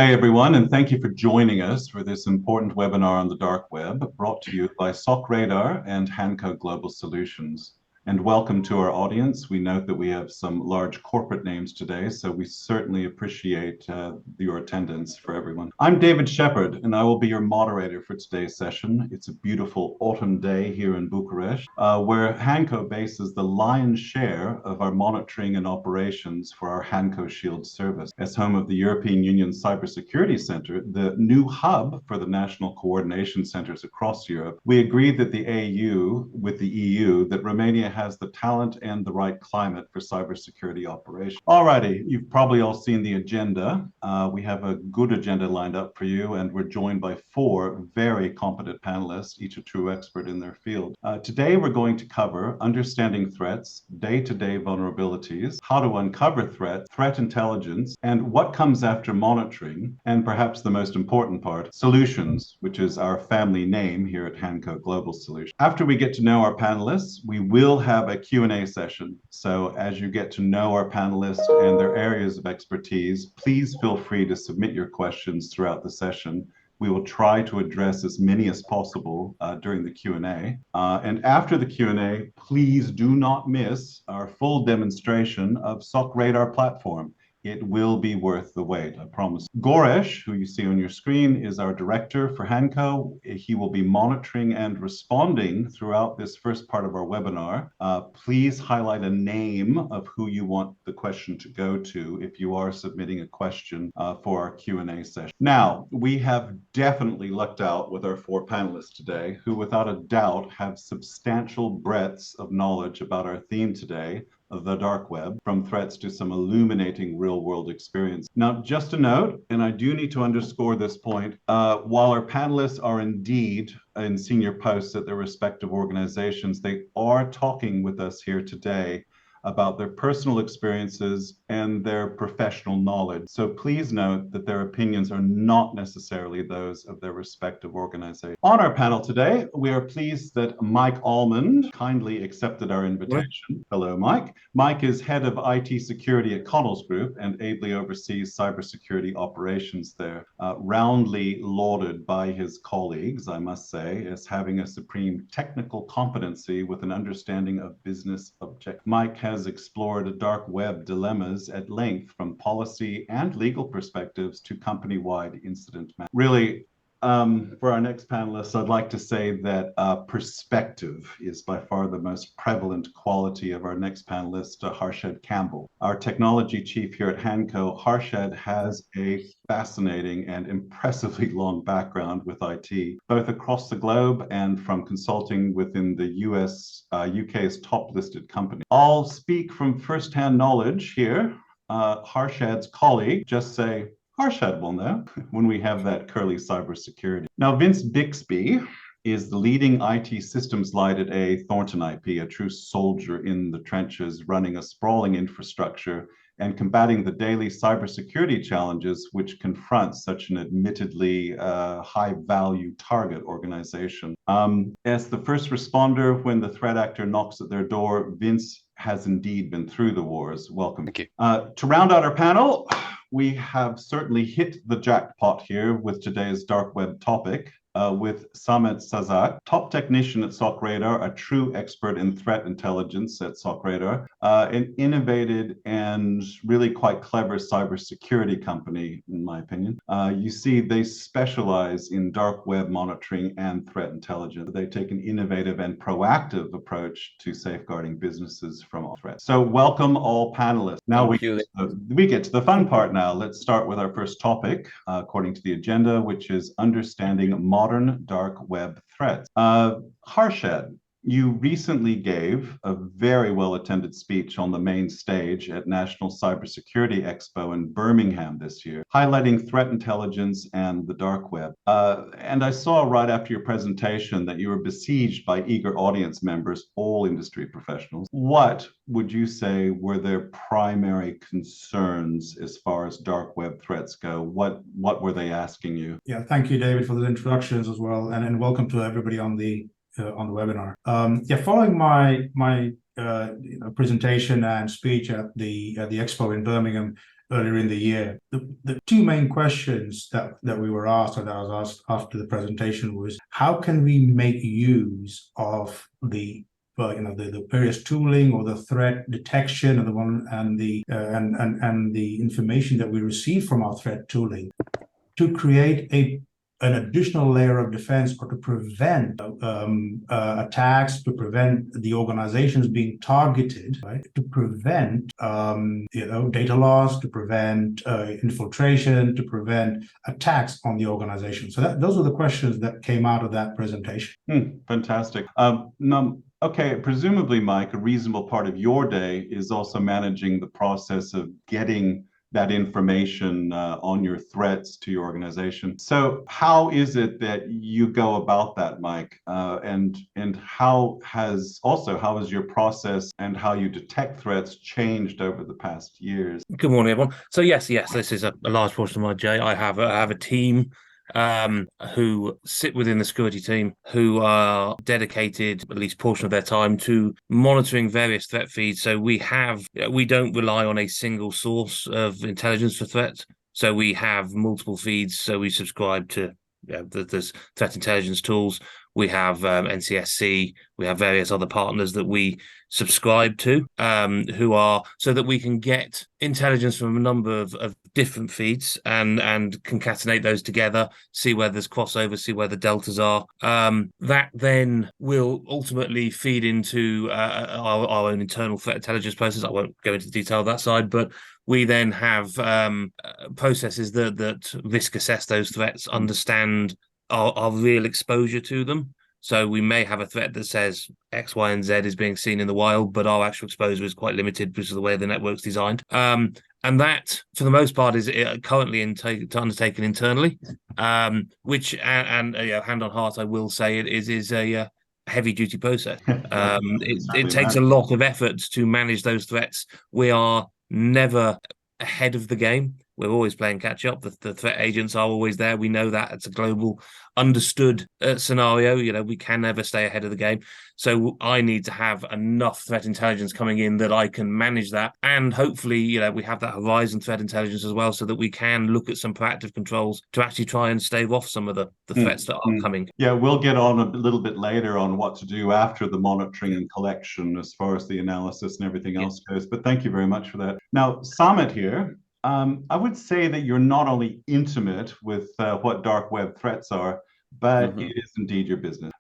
Hi, everyone, and thank you for joining us for this important webinar on the dark web, brought to you by SOC Radar and Hanco Global Solutions. And welcome to our audience. We note that we have some large corporate names today, so we certainly appreciate your attendance for everyone. I'm David Shepard, and I will be your moderator for today's session. It's a beautiful autumn day here in Bucharest, where Hanco bases the lion's share of our monitoring and operations for our Hanco Shield service. As home of the European Union Cybersecurity Center, the new hub for the national coordination centers across Europe, we agreed that the AU with the EU that Romania has the talent and the right climate for cybersecurity operations. Alrighty, you've probably all seen the agenda. We have a good agenda lined up for you, and we're joined by four very competent panelists, each a true expert in their field. Today, we're going to cover understanding threats, day-to-day vulnerabilities, how to uncover threats, threat intelligence, and what comes after monitoring, and perhaps the most important part, solutions, which is our family name here at Hanco Global Solutions. After we get to know our panelists, we will have a Q&A session. So as you get to know our panelists and their areas of expertise, please feel free to submit your questions throughout the session. We will try to address as many as possible during the Q&A. And after the Q&A, please do not miss our full demonstration of SOC Radar platform. It will be worth the wait, I promise. Goresh, who you see on your screen, is our director for Hanco. He will be monitoring and responding throughout this first part of our webinar. Please highlight a name of who you want the question to go to if you are submitting a question for our Q&A session. Now, we have definitely lucked out with our four panelists today, who without a doubt have substantial breadths of knowledge about our theme today, of the dark web, from threats to some illuminating real-world experience. Now, just a note, and I do need to underscore this point, while our panelists are indeed in senior posts at their respective organizations, they are talking with us here today about their personal experiences and their professional knowledge. So please note that their opinions are not necessarily those of their respective organizations. On our panel today, we are pleased that Mike Almond kindly accepted our invitation. Hello, Mike. Mike is head of IT security at Connells Group and ably oversees cybersecurity operations there, roundly lauded by his colleagues, I must say, as having a supreme technical competency with an understanding of business objectives. Mike has explored dark web dilemmas at length from policy and legal perspectives to company-wide incident management. Really, for our next panelists, I'd like to say that perspective is by far the most prevalent quality of our next panelist, Harshad Campbell. Our technology chief here at Hanco, Harshad has a fascinating and impressively long background with IT, both across the globe and from consulting within the UK's top listed company. I'll speak from firsthand knowledge here. Harshad's colleague, just say, Harshad will know when we have that curly cybersecurity. Now, Vince Bixby is the leading IT systems lead at Thornton IP, a true soldier in the trenches, running a sprawling infrastructure and combating the daily cybersecurity challenges which confront such an admittedly high-value target organization. As the first responder, when the threat actor knocks at their door, Vince has indeed been through the wars. Welcome. Thank you. To round out our panel, we have certainly hit the jackpot here with today's dark web topic. With Samet Sazak, top technician at SOC Radar, a true expert in threat intelligence at SOC Radar, an innovative and really quite clever cybersecurity company, in my opinion. You see, they specialize in dark web monitoring and threat intelligence. They take an innovative and proactive approach to safeguarding businesses from all threats. So welcome all panelists. Now we get to the fun part now. Let's start with our first topic, according to the agenda, which is understanding modern dark web threats. Harshad, you recently gave a very well-attended speech on the main stage at National Cybersecurity Expo in Birmingham this year, highlighting threat intelligence and the dark web. And I saw right after your presentation that you were besieged by eager audience members, all industry professionals. What would you say were their primary concerns as far as dark web threats go? What were they asking you? Yeah, thank you, David, for the introductions as well, and welcome to everybody on the webinar. Following my presentation and speech at the expo in Birmingham, earlier in the year. The two main questions that we were asked, or that I was asked after the presentation, was how can we make use of the the various tooling or the threat detection and the information that we receive from our threat tooling to create an additional layer of defense, or to prevent attacks, to prevent the organizations being targeted, right? To prevent data loss, to prevent infiltration, to prevent attacks on the organization. So those are the questions that came out of that presentation. Fantastic. Okay, presumably, Mike, a reasonable part of your day is also managing the process of getting that information on your threats to your organization. So how is it that you go about that, Mike? And how has your process and how you detect threats changed over the past years? Good morning, everyone. So yes, this is a large portion of my day. I have a team who sit within the security team, who are dedicated at least a portion of their time to monitoring various threat feeds. So we don't rely on a single source of intelligence for threats. So we have multiple feeds. So we subscribe to there's threat intelligence tools. We have NCSC. We have various other partners that we subscribe to, who are so that we can get intelligence from a number of different feeds and concatenate those together, see where there's crossover, see where the deltas are. That then will ultimately feed into our own internal threat intelligence process. I won't go into the detail of that side, but we then have processes that risk assess those threats, understand our real exposure to them. So we may have a threat that says X, Y, and Z is being seen in the wild, but our actual exposure is quite limited because of the way the network's designed. And that, for the most part, is currently undertaken internally, which, hand on heart, I will say it is a heavy-duty process. It takes a lot of effort to manage those threats. We are never ahead of the game. We're always playing catch up. The threat agents are always there. We know that it's a global understood scenario. We can never stay ahead of the game. So I need to have enough threat intelligence coming in that I can manage that. And hopefully, we have that horizon threat intelligence as well, so that we can look at some proactive controls to actually try and stave off some of the threats that are coming. Yeah, we'll get on a little bit later on what to do after the monitoring and collection as far as the analysis and everything else goes. But thank you very much for that. Now, Samit here, I would say that you're not only intimate with what dark web threats are, but it is indeed your business.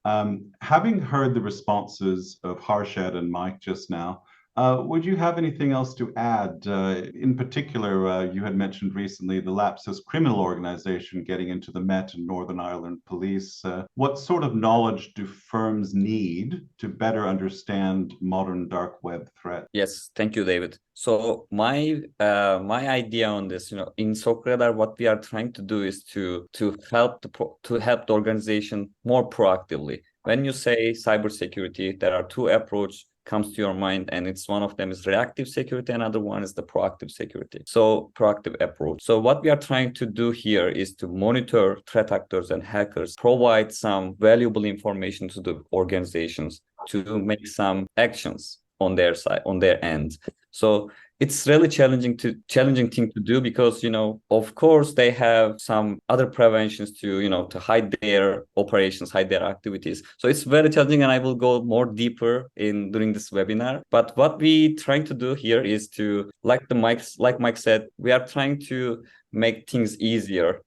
Having heard the responses of Harshad and Mike just now, would you have anything else to add? In particular, you had mentioned recently the Lapsus criminal organization getting into the Met and Northern Ireland Police. What sort of knowledge do firms need to better understand modern dark web threats? Yes, thank you, David. So my idea on this, in SOC Radar, what we are trying to do is to help the organization more proactively. When you say cybersecurity, there are two approaches comes to your mind, and it's one of them is reactive security, another one is the proactive security. So proactive approach. So what we are trying to do here is to monitor threat actors and hackers, provide some valuable information to the organizations to make some actions on their side, on their end. So it's really challenging thing to do because, of course, they have some other preventions to hide their operations, hide their activities. So it's very challenging, and I will go more deeper during this webinar. But what we trying to do here is to, like Mike said, we are trying to make things easier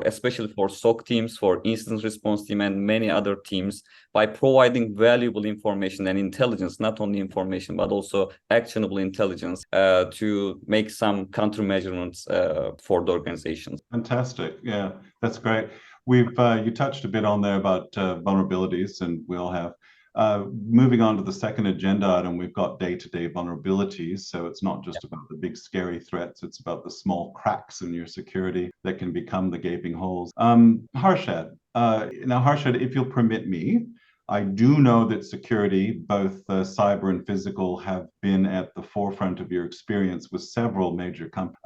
especially for SOC teams, for incident response team, and many other teams, by providing valuable information and intelligence, not only information, but also actionable intelligence to make some countermeasures for the organizations. Fantastic. Yeah, that's great. You touched a bit on there about vulnerabilities, and we all have. Moving on to the second agenda item, we've got day-to-day vulnerabilities. So it's not just about the big scary threats, it's about the small cracks in your security that can become the gaping holes. Harshad, if you'll permit me, I do know that security, both cyber and physical, have been at the forefront of your experience with several major companies.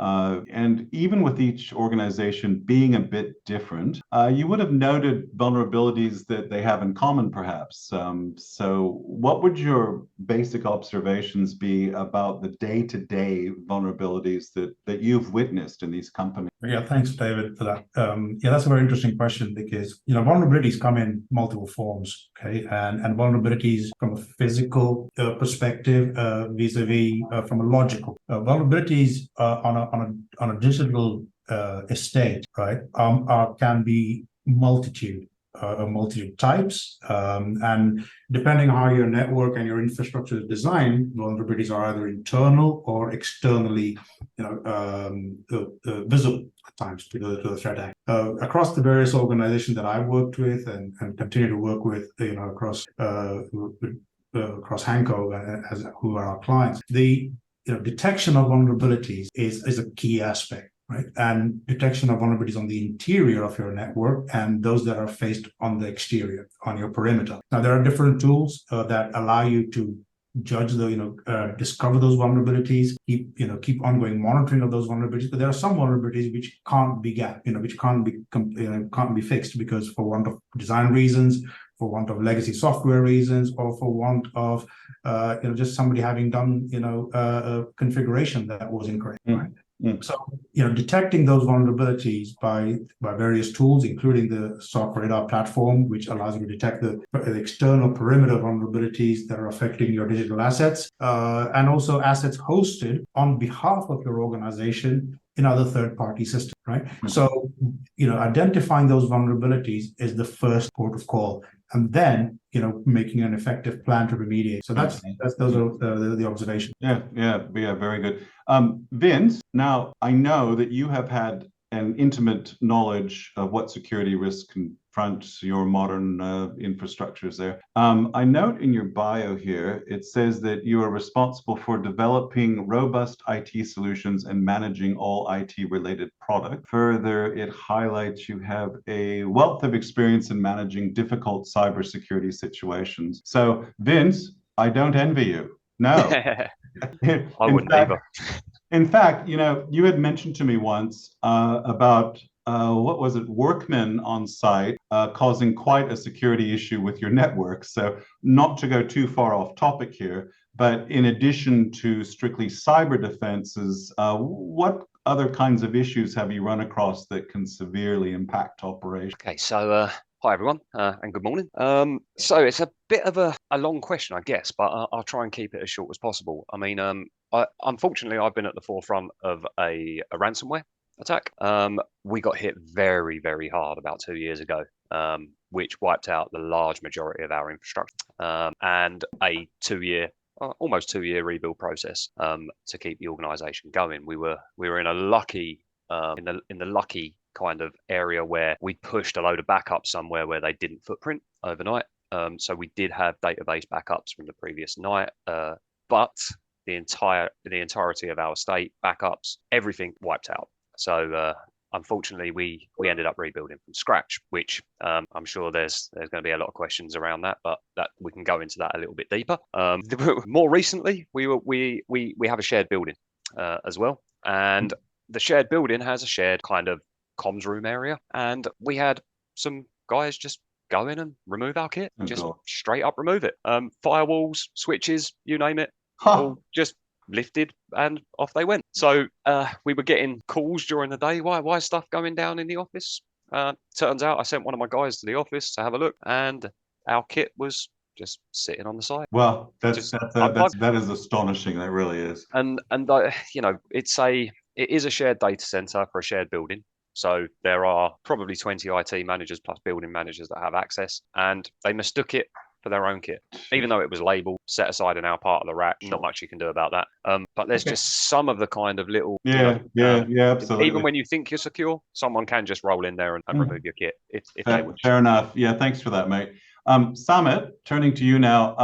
And even with each organization being a bit different, you would have noted vulnerabilities that they have in common, perhaps. So what would your basic observations be about the day-to-day vulnerabilities that you've witnessed in these companies? Yeah, thanks, David, for that. Yeah, that's a very interesting question because, vulnerabilities come in multiple forms, okay? And vulnerabilities from a physical perspective, vis-a-vis from a logical. Vulnerabilities on a digital estate, right, can be multitude types, and depending on how your network and your infrastructure is designed, vulnerabilities are either internal or externally, visible at times to the threat actor. Across the various organizations that I've worked with and continue to work with, across Hanco, who are our clients, the detection of vulnerabilities is a key aspect. Right, and detection of vulnerabilities on the interior of your network and those that are faced on the exterior, on your perimeter. Now, there are different tools that allow you to judge discover those vulnerabilities, keep ongoing monitoring of those vulnerabilities. But there are some vulnerabilities which can't be which can't be fixed because for want of design reasons, for want of legacy software reasons, or for want of just somebody having done a configuration that was incorrect. Right. So, detecting those vulnerabilities by various tools, including the SOC Radar platform, which allows you to detect the external perimeter vulnerabilities that are affecting your digital assets, and also assets hosted on behalf of your organization in other third-party systems, right? Mm-hmm. So, identifying those vulnerabilities is the first port of call, and then, making an effective plan to remediate. So those are the observations. Yeah, very good. Vince, now I know that you have had an intimate knowledge of what security risks confront your modern infrastructures there. I note in your bio here, it says that you are responsible for developing robust IT solutions and managing all IT-related products. Further, it highlights you have a wealth of experience in managing difficult cybersecurity situations. So, Vince, I don't envy you. No. I wouldn't either. In fact, you had mentioned to me once about what was it, workmen on site causing quite a security issue with your network. So not to go too far off topic here, but in addition to strictly cyber defenses, what other kinds of issues have you run across that can severely impact operations? Okay, so hi everyone, and good morning. So it's a bit of a long question, I guess, but I'll try and keep it as short as possible. I mean, unfortunately, I've been at the forefront of a ransomware attack. We got hit very, very hard about 2 years ago, which wiped out the large majority of our infrastructure, and a almost 2 year rebuild process to keep the organization going. We were in a lucky in the lucky kind of area where we pushed a load of backups somewhere where they didn't footprint overnight. So we did have database backups from the previous night, but the entirety of our estate backups, everything wiped out. So unfortunately, we ended up rebuilding from scratch, which I'm sure there's going to be a lot of questions around that, but that we can go into that a little bit deeper. More recently, we have a shared building as well, and the shared building has a shared kind of comms room area, and we had some guys just go in and remove our kit, straight up remove it. Firewalls, switches, you name it, all just lifted and off they went. So we were getting calls during the day. Why is stuff going down in the office? Turns out I sent one of my guys to the office to have a look, and our kit was just sitting on the side. Well, that is astonishing. That really is. And it is a shared data center for a shared building. So there are probably 20 IT managers plus building managers that have access, and they mistook it for their own kit, even though it was labeled, set aside in our part of the rack. Not much you can do about that. But there's just some of the kind of little, absolutely. Even when you think you're secure, someone can just roll in there and remove your kit. If they would. Fair enough. Yeah, thanks for that, mate. Samit, turning to you now.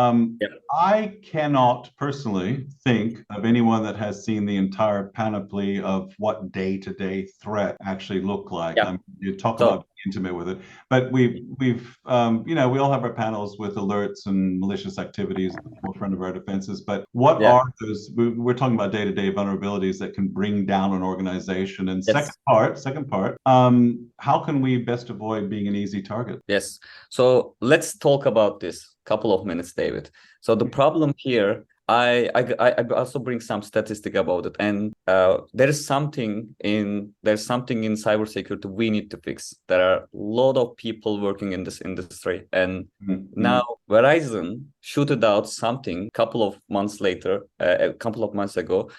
I cannot personally think of anyone that has seen the entire panoply of what day-to-day threat actually look like. You talk about intimate with it. But we've you know, we all have our panels with alerts and malicious activities at the forefront of our defenses. But what are those? We're talking about day-to-day vulnerabilities that can bring down an organization. And second part, how can we best avoid being an easy target? Yes. So let's talk about this couple of minutes, David. So the problem here, I also bring some statistic about it, and there's something in cybersecurity we need to fix. There are a lot of people working in this industry, and now Verizon shooted out something a couple of months ago,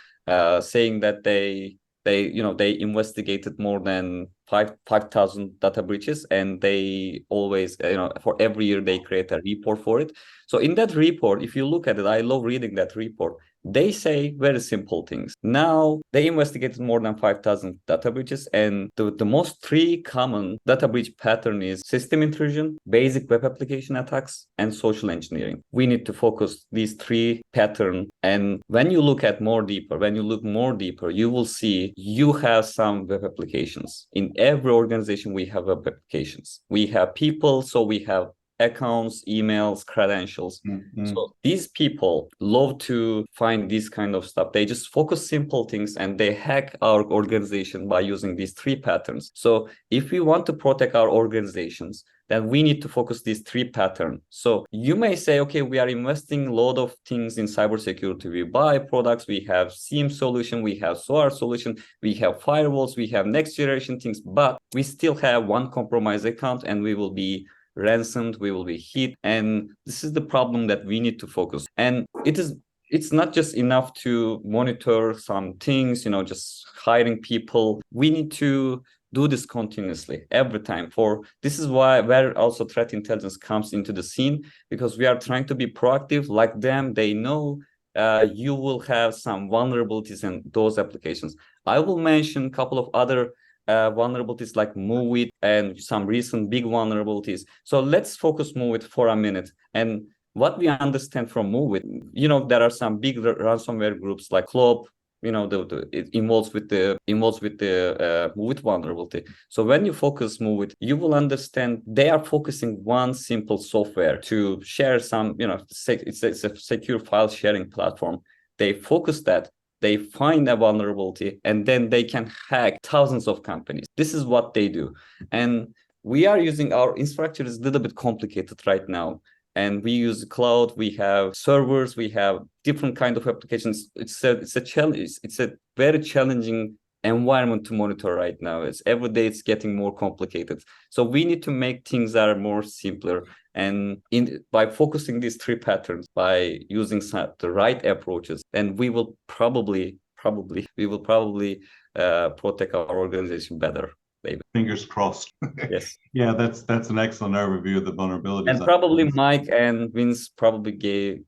saying that they investigated more than 5,000 data breaches, and they always, for every year they create a report for it. So in that report, if you look at it, I love reading that report. They say very simple things. Now they investigated more than 5,000 data breaches, and the most three common data breach pattern is system intrusion, basic web application attacks, and social engineering. We need to focus these three patterns. And when you look more deeper, you will see you have some web applications. In every organization, we have web applications. We have people, so we have accounts, emails, credentials. So these people love to find this kind of stuff. They just focus simple things and they hack our organization by using these three patterns. So if we want to protect our organizations, then we need to focus these three patterns. So you may say, okay, we are investing a lot of things in cybersecurity. We buy products, we have SIEM solution, we have SOAR solution, we have firewalls, we have next generation things, but we still have one compromised account and we will be ransomed, we will be hit. And this is the problem that we need to focus. And it's not just enough to monitor some things, just hiring people. We need to do this continuously every time. This is where also threat intelligence comes into the scene, because we are trying to be proactive like them. They know you will have some vulnerabilities in those applications. I will mention a couple of other vulnerabilities like MoveIt and some recent big vulnerabilities. So let's focus MoveIt for a minute. And what we understand from MoveIt, there are some big ransomware groups like Clop. It involves with the MoveIt vulnerability. So when you focus MoveIt, you will understand they are focusing one simple software to share some. It's a secure file sharing platform. They focus that. They find a vulnerability and then they can hack thousands of companies. This is what they do. And we are using our infrastructure is a little bit complicated right now. And we use cloud, we have servers, we have different kind of applications. It's a challenge. It's a very challenging environment to monitor right now. Every day it's getting more complicated. So we need to make things that are more simpler. And by focusing these three patterns, by using the right approaches, then we will probably protect our organization better. Maybe. Fingers crossed. Yes. Yeah, that's an excellent overview of the vulnerabilities. And probably Mike and Vince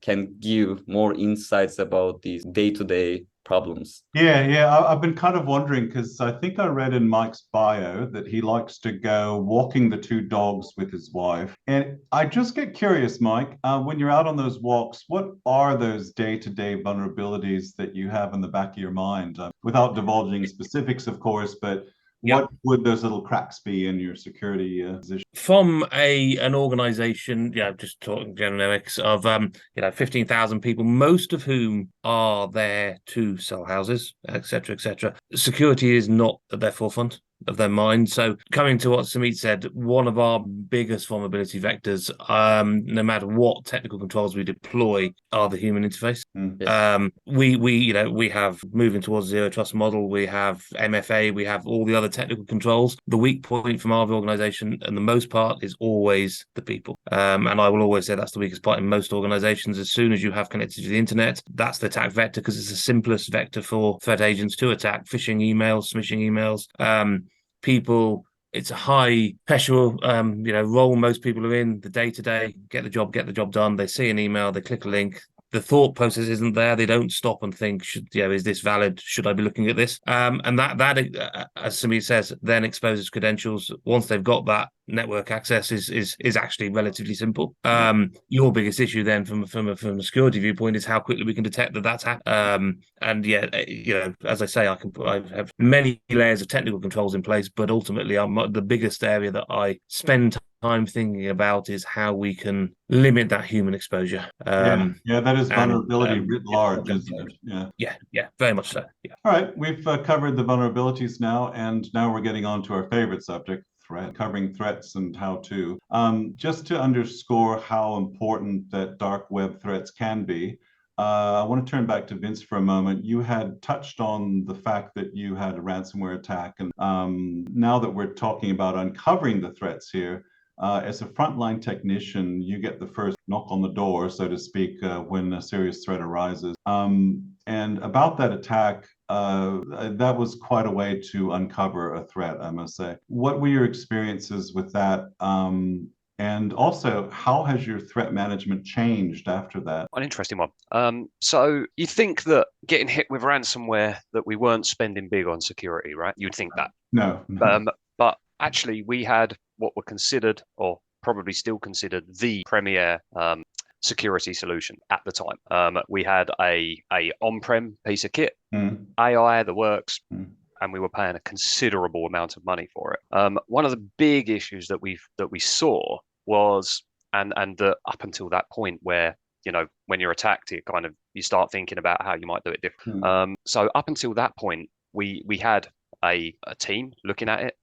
can give more insights about these day-to-day problems. Yeah. I've been kind of wondering, because I think I read in Mike's bio that he likes to go walking the two dogs with his wife. And I just get curious, Mike, when you're out on those walks, what are those day-to-day vulnerabilities that you have in the back of your mind? Without divulging specifics, of course, but what would those little cracks be in your security position? From an organization, just talking generics of 15,000 people, most of whom are there to sell houses, etc., etc. Security is not at their forefront of their mind. So coming to what Samit said, one of our biggest vulnerability vectors, no matter what technical controls we deploy, are the human interface. Yes. We have moving towards zero trust model, we have MFA, we have all the other technical controls. The weak point from our organization, and the most part, is always the people. And I will always say that's the weakest part in most organizations. As soon as you have connected to the internet, that's the attack vector, because it's the simplest vector for threat agents to attack. Phishing emails, smishing emails. People, it's a high pressure role most people are in the day-to-day. Get the job done. They see an email, they click a link, the thought process isn't there. They don't stop and think, is this valid? Should I be looking at this? And that as somebody says, then exposes credentials. Once they've got that, network access is actually relatively simple. Your biggest issue then from a security viewpoint is how quickly we can detect that that's happened. And as I say, I have many layers of technical controls in place, but ultimately the biggest area that I spend time thinking about is how we can limit that human exposure. That is vulnerability writ large, isn't it? Yeah, very much so. Yeah. All right, we've covered the vulnerabilities now, and now we're getting on to our favorite subject, covering threats and how to. Just to underscore how important that dark web threats can be, I want to turn back to Vince for a moment. You had touched on the fact that you had a ransomware attack, and now that we're talking about uncovering the threats here, as a frontline technician, you get the first knock on the door, so to speak, when a serious threat arises. And about that attack, that was quite a way to uncover a threat, I must say. What were your experiences with that? And also, how has your threat management changed after that? An interesting one. So you think that getting hit with ransomware, that we weren't spending big on security, right? You'd think that. No. But actually, we had what were considered, or probably still considered, the premier security solution at the time. We had a on-prem piece of kit, AI, the works, and we were paying a considerable amount of money for it. One of the big issues that we saw was, and up until that point where, when you're attacked, you start thinking about how you might do it different. So up until that point, we had a team looking at it,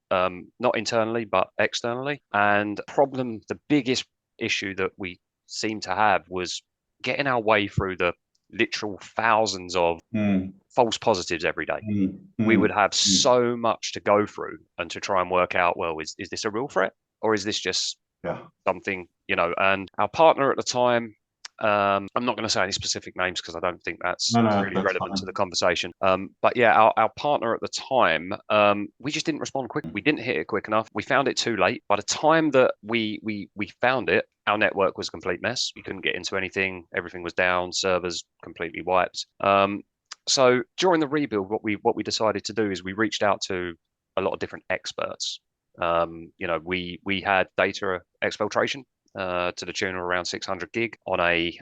not internally but externally. And the biggest issue that we seemed to have was getting our way through the literal thousands of false positives every day. We would have so much to go through and to try and work out, well, is this a real threat, or is this just something, and our partner at the time, I'm not going to say any specific names because I don't think that's really relevant to the conversation. But yeah, our partner at the time, we just didn't respond quick. We didn't hit it quick enough. We found it too late. By the time that we found it, our network was a complete mess. We couldn't get into anything. Everything was down. Servers completely wiped. So during the rebuild, what we decided to do is we reached out to a lot of different experts. We had data exfiltration to the tune of around 600 gig on a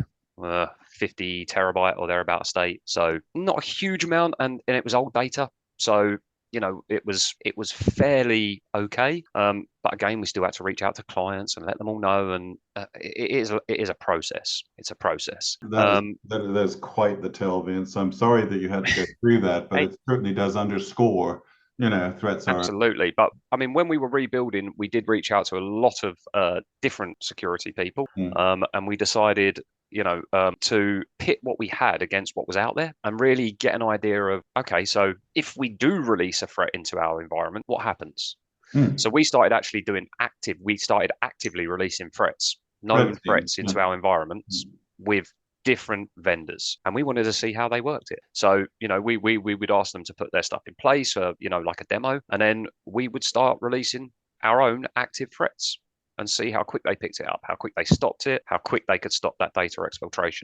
50 terabyte or thereabout state. So not a huge amount, and it was old data. So it was fairly okay. But again, we still had to reach out to clients and let them all know. And it is a process. It's a process. That is quite the tale, Vince. I'm sorry that you had to go through that, but it certainly does underscore, threats are. Absolutely. But I mean, when we were rebuilding, we did reach out to a lot of different security people. And we decided, to pit what we had against what was out there and really get an idea of, okay, so if we do release a threat into our environment, what happens? So we started actively releasing known threats into our environments with different vendors, and we wanted to see how they worked it. So we would ask them to put their stuff in place, like a demo, and then we would start releasing our own active threats and see how quick they picked it up, how quick they stopped it, how quick they could stop that data exfiltration.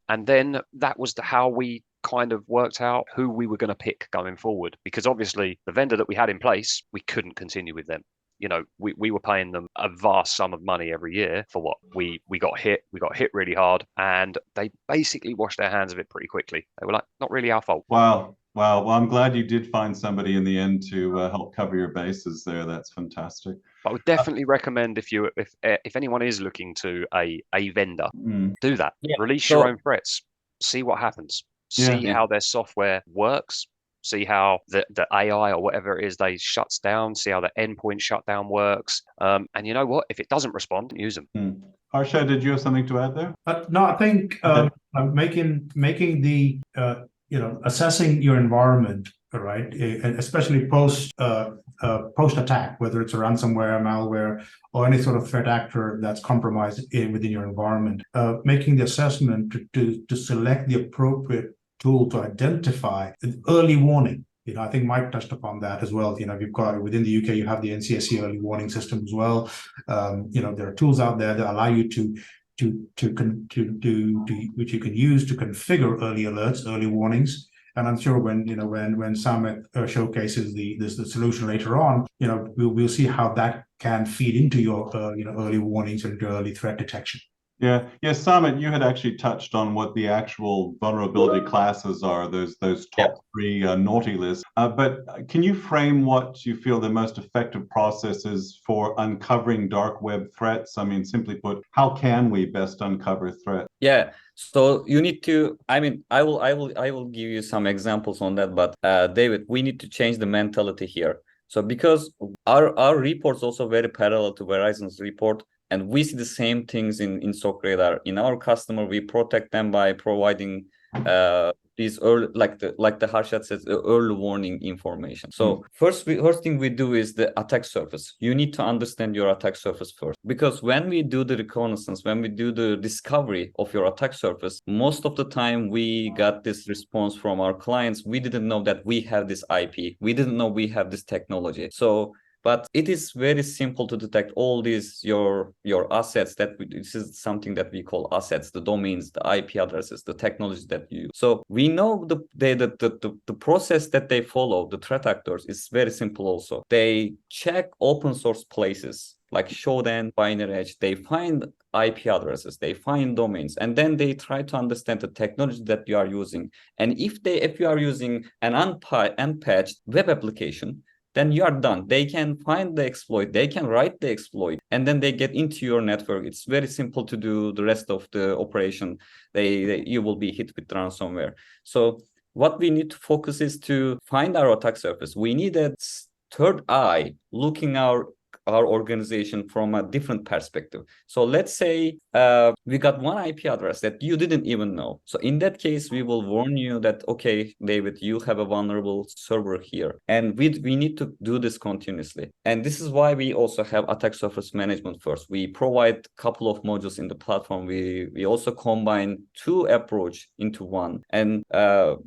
And then that was how we kind of worked out who we were going to pick going forward, because obviously the vendor that we had in place, we couldn't continue with them. We were paying them a vast sum of money every year for what we got hit really hard, and they basically washed their hands of it pretty quickly. They were like, not really our fault. Wow. Well, I'm glad you did find somebody in the end to help cover your bases there. That's fantastic. I would definitely recommend if anyone is looking to a vendor, do that. Release your own threats. See what happens. See how their software works. See how the AI or whatever it is they shuts down. See how the endpoint shutdown works. And you know what? If it doesn't respond, use them. Harsha, did you have something to add there? No, I think making the assessing your environment, right, and especially post attack, whether it's a ransomware, malware, or any sort of threat actor that's compromised within your environment, making the assessment to select the appropriate tool to identify early warning. I think Mike touched upon that as well. You've got within the UK, you have the NCSC early warning system as well. There are tools out there that allow you to which you can use to configure early alerts, early warnings. And I'm sure when Samit showcases the solution later on, we'll see how that can feed into your early warnings and early threat detection. Yeah, Samit, you had actually touched on what the actual vulnerability classes are, those top three naughty lists. But can you frame what you feel the most effective process is for uncovering dark web threats? I mean, simply put, how can we best uncover threats? Yeah, so you need to. I mean, I will give you some examples on that. But David, we need to change the mentality here. So because our reports also very parallel to Verizon's report. And we see the same things in SOC Radar. In our customer, we protect them by providing these early, like the Harshad says, early warning information. So first thing we do is the attack surface. You need to understand your attack surface first, because when we do the reconnaissance, when we do the discovery of your attack surface, most of the time we got this response from our clients. We didn't know that we have this IP. We didn't know we have this technology. But it is very simple to detect all these your assets. This is something that we call assets, the domains, the IP addresses, the technology that you use. So we know the process that they follow, the threat actors, is very simple also. They check open source places like Shodan, Binary Edge. They find IP addresses, they find domains, and then they try to understand the technology that you are using. And if you are using an unpatched web application, then you are done. They can find the exploit, they can write the exploit, and then they get into your network. It's very simple to do the rest of the operation. You will be hit with ransomware. So what we need to focus is to find our attack surface. We need a third eye looking our organization from a different perspective. So let's say we got one IP address that you didn't even know. So in that case, we will warn you that, okay, David, you have a vulnerable server here. And we need to do this continuously. And this is why we also have attack surface management first. We provide a couple of modules in the platform. We also combine two approach into one. And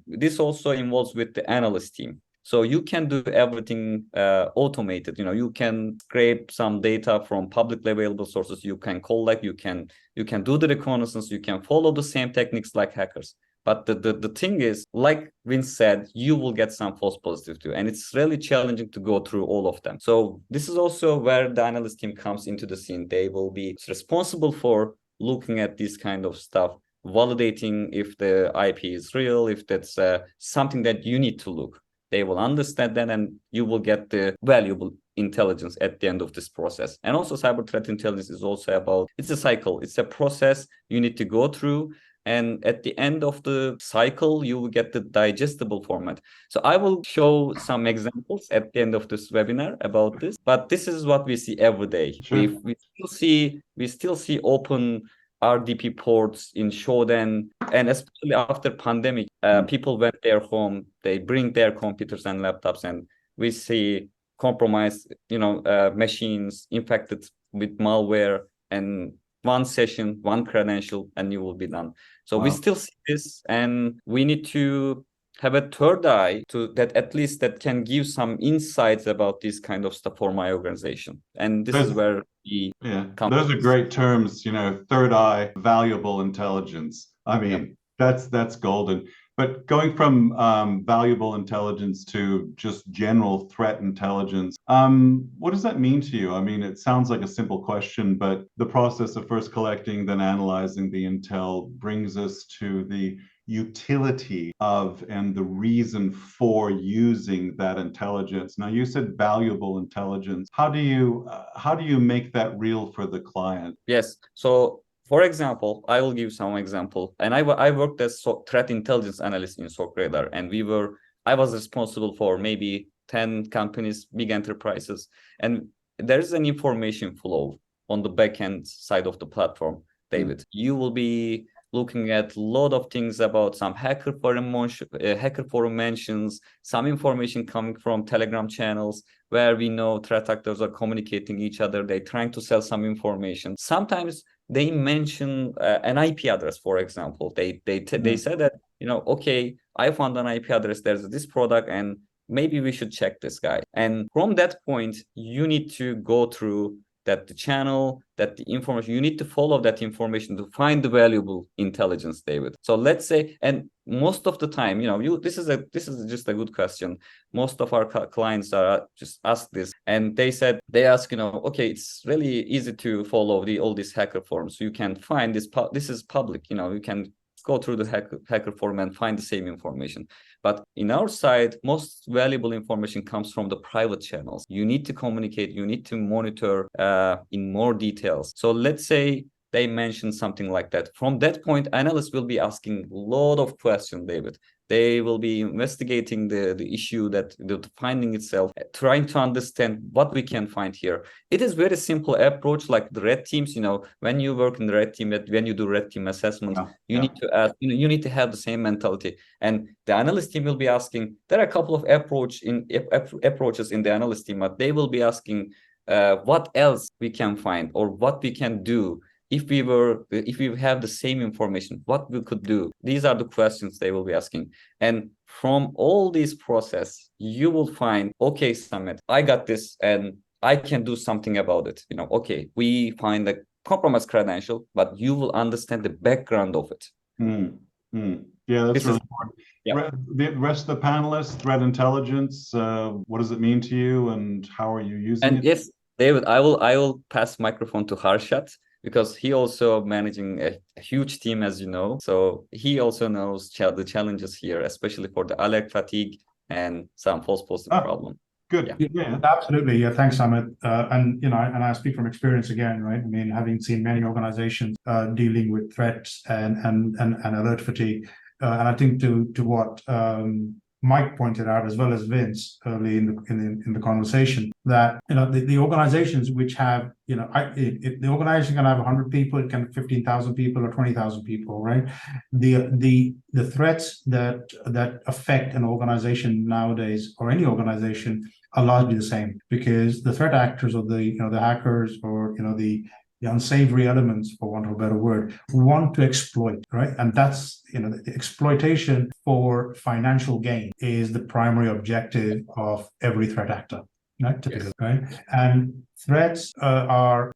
this also involves with the analyst team. So you can do everything automated. You can scrape some data from publicly available sources. You can collect. You can do the reconnaissance. You can follow the same techniques like hackers. But the thing is, like Vince said, you will get some false positive too, and it's really challenging to go through all of them. So this is also where the analyst team comes into the scene. They will be responsible for looking at this kind of stuff, validating if the IP is real, if that's something that you need to look. They will understand that, and you will get the valuable intelligence at the end of this process. And also cyber threat intelligence is also about, it's a cycle, it's a process you need to go through. And at the end of the cycle, you will get the digestible format. So I will show some examples at the end of this webinar about this, but this is what we see every day. Sure. We still see open RDP ports in Shodan, and especially after pandemic, people went their home, they bring their computers and laptops, and we see compromised, machines infected with malware, and one session, one credential, and you will be done. So we still see this, and we need to have a third eye that at least that can give some insights about this kind of stuff for my organization. And this is where those are great terms, third eye, valuable intelligence. I mean, that's golden. But going from valuable intelligence to just general threat intelligence, what does that mean to you? I mean, it sounds like a simple question, but the process of first collecting, then analyzing the intel brings us to the utility of and the reason for using that intelligence. Now, you said valuable intelligence. How do you make that real for the client? Yes. So for example, I will give some example. And I worked as threat intelligence analyst in SOC Radar, and I was responsible for maybe 10 companies, big enterprises. And there is an information flow on the backend side of the platform, David. You will be looking at a lot of things about some hacker forum mentions, some information coming from Telegram channels where we know threat actors are communicating each other. They're trying to sell some information. Sometimes they mention an IP address, for example. They said that, okay, I found an IP address, there's this product, and maybe we should check this guy. And from that point, you need to go through that the channel, that the information, you need to follow that information to find the valuable intelligence, David. So let's say, and most of the time, this is just a good question. Most of our clients are just ask this, and they ask, okay, it's really easy to follow all these hacker forums. So you can find this is public, you can go through the hacker forum and find the same information. But in our side, most valuable information comes from the private channels. You need to communicate, you need to monitor in more details. So let's say they mention something like that. From that point, analysts will be asking a lot of questions, David. They will be investigating the issue, the finding itself, trying to understand what we can find here. It is very simple approach, like the red teams. When you work in the red team, when you do red team assessment, you need to ask, you need to have the same mentality. And the analyst team will be asking. There are a couple of approaches in the analyst team, but they will be asking what else we can find or what we can do. If we have the same information, what we could do. These are the questions they will be asking. And from all these process, you will find, okay, Samet, I got this and I can do something about it. Okay, we find a compromised credential, but you will understand the background of it. Yeah, that's really important. Yeah. The rest of the panelists, threat intelligence, what does it mean to you and how are you using it? Yes, David, I will pass microphone to Harshat, because he also managing a huge team, as you know. So he also knows the challenges here, especially for the alert fatigue and some false positive problem. Good. Yeah. Absolutely. Yeah. Thanks, Amit. And I speak from experience again, right? I mean, having seen many organizations dealing with threats and alert fatigue, and I think to what Mike pointed out, as well as Vince early in the conversation, that the organizations which have the organization can have 100 people, it can have 15,000 people or 20,000 people, right? The threats that affect an organization nowadays, or any organization, are largely the same, because the threat actors, or the hackers, or the unsavory elements, for want of a better word, want to exploit, right? And that's the exploitation for financial gain is the primary objective of every threat actor, right? Typically, yes. Right? And threats are,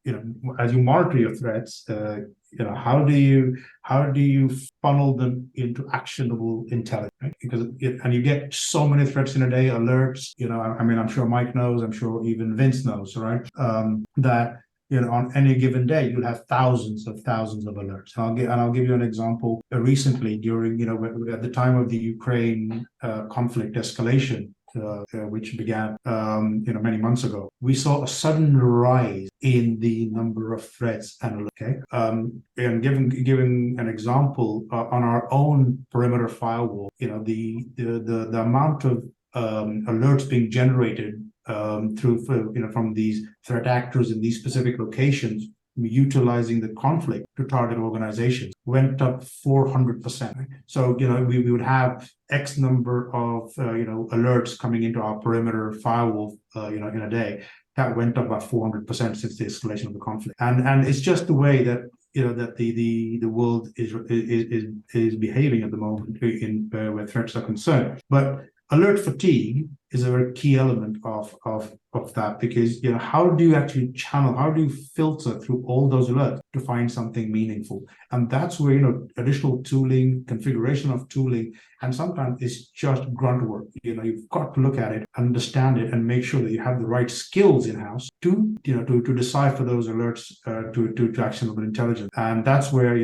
as you monitor your threats, how do you funnel them into actionable intelligence, right? Because and you get so many threats in a day, alerts. I mean, I'm sure Mike knows, I'm sure even Vince knows, right? That on any given day, you'll have thousands of alerts. I'll give you an example. Recently, during at the time of the Ukraine conflict escalation, which began many months ago, we saw a sudden rise in the number of threats and alerts. Okay, and giving an example on our own perimeter firewall, the amount of alerts being generated from these threat actors in these specific locations, utilizing the conflict to target organizations, went up 400%. So we would have X number of alerts coming into our perimeter firewall in a day. That went up by 400% since the escalation of the conflict. And it's just the way that that the world is behaving at the moment in where threats are concerned. But alert fatigue is a very key element of that, because how do you actually channel, how do you filter through all those alerts to find something meaningful? And that's where additional tooling, configuration of tooling, and sometimes it's just grunt work. You've got to look at it, understand it, and make sure that you have the right skills in house to decipher those alerts to actionable intelligence. And that's where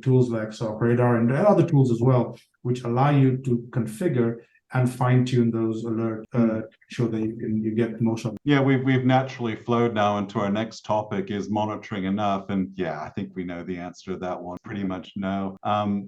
tools like SOC Radar and other tools as well, which allow you to configure and fine-tune those alerts to ensure that you get the most of it. Yeah, we've naturally flowed now into our next topic, is monitoring enough? And yeah, I think we know the answer to that one, pretty much no.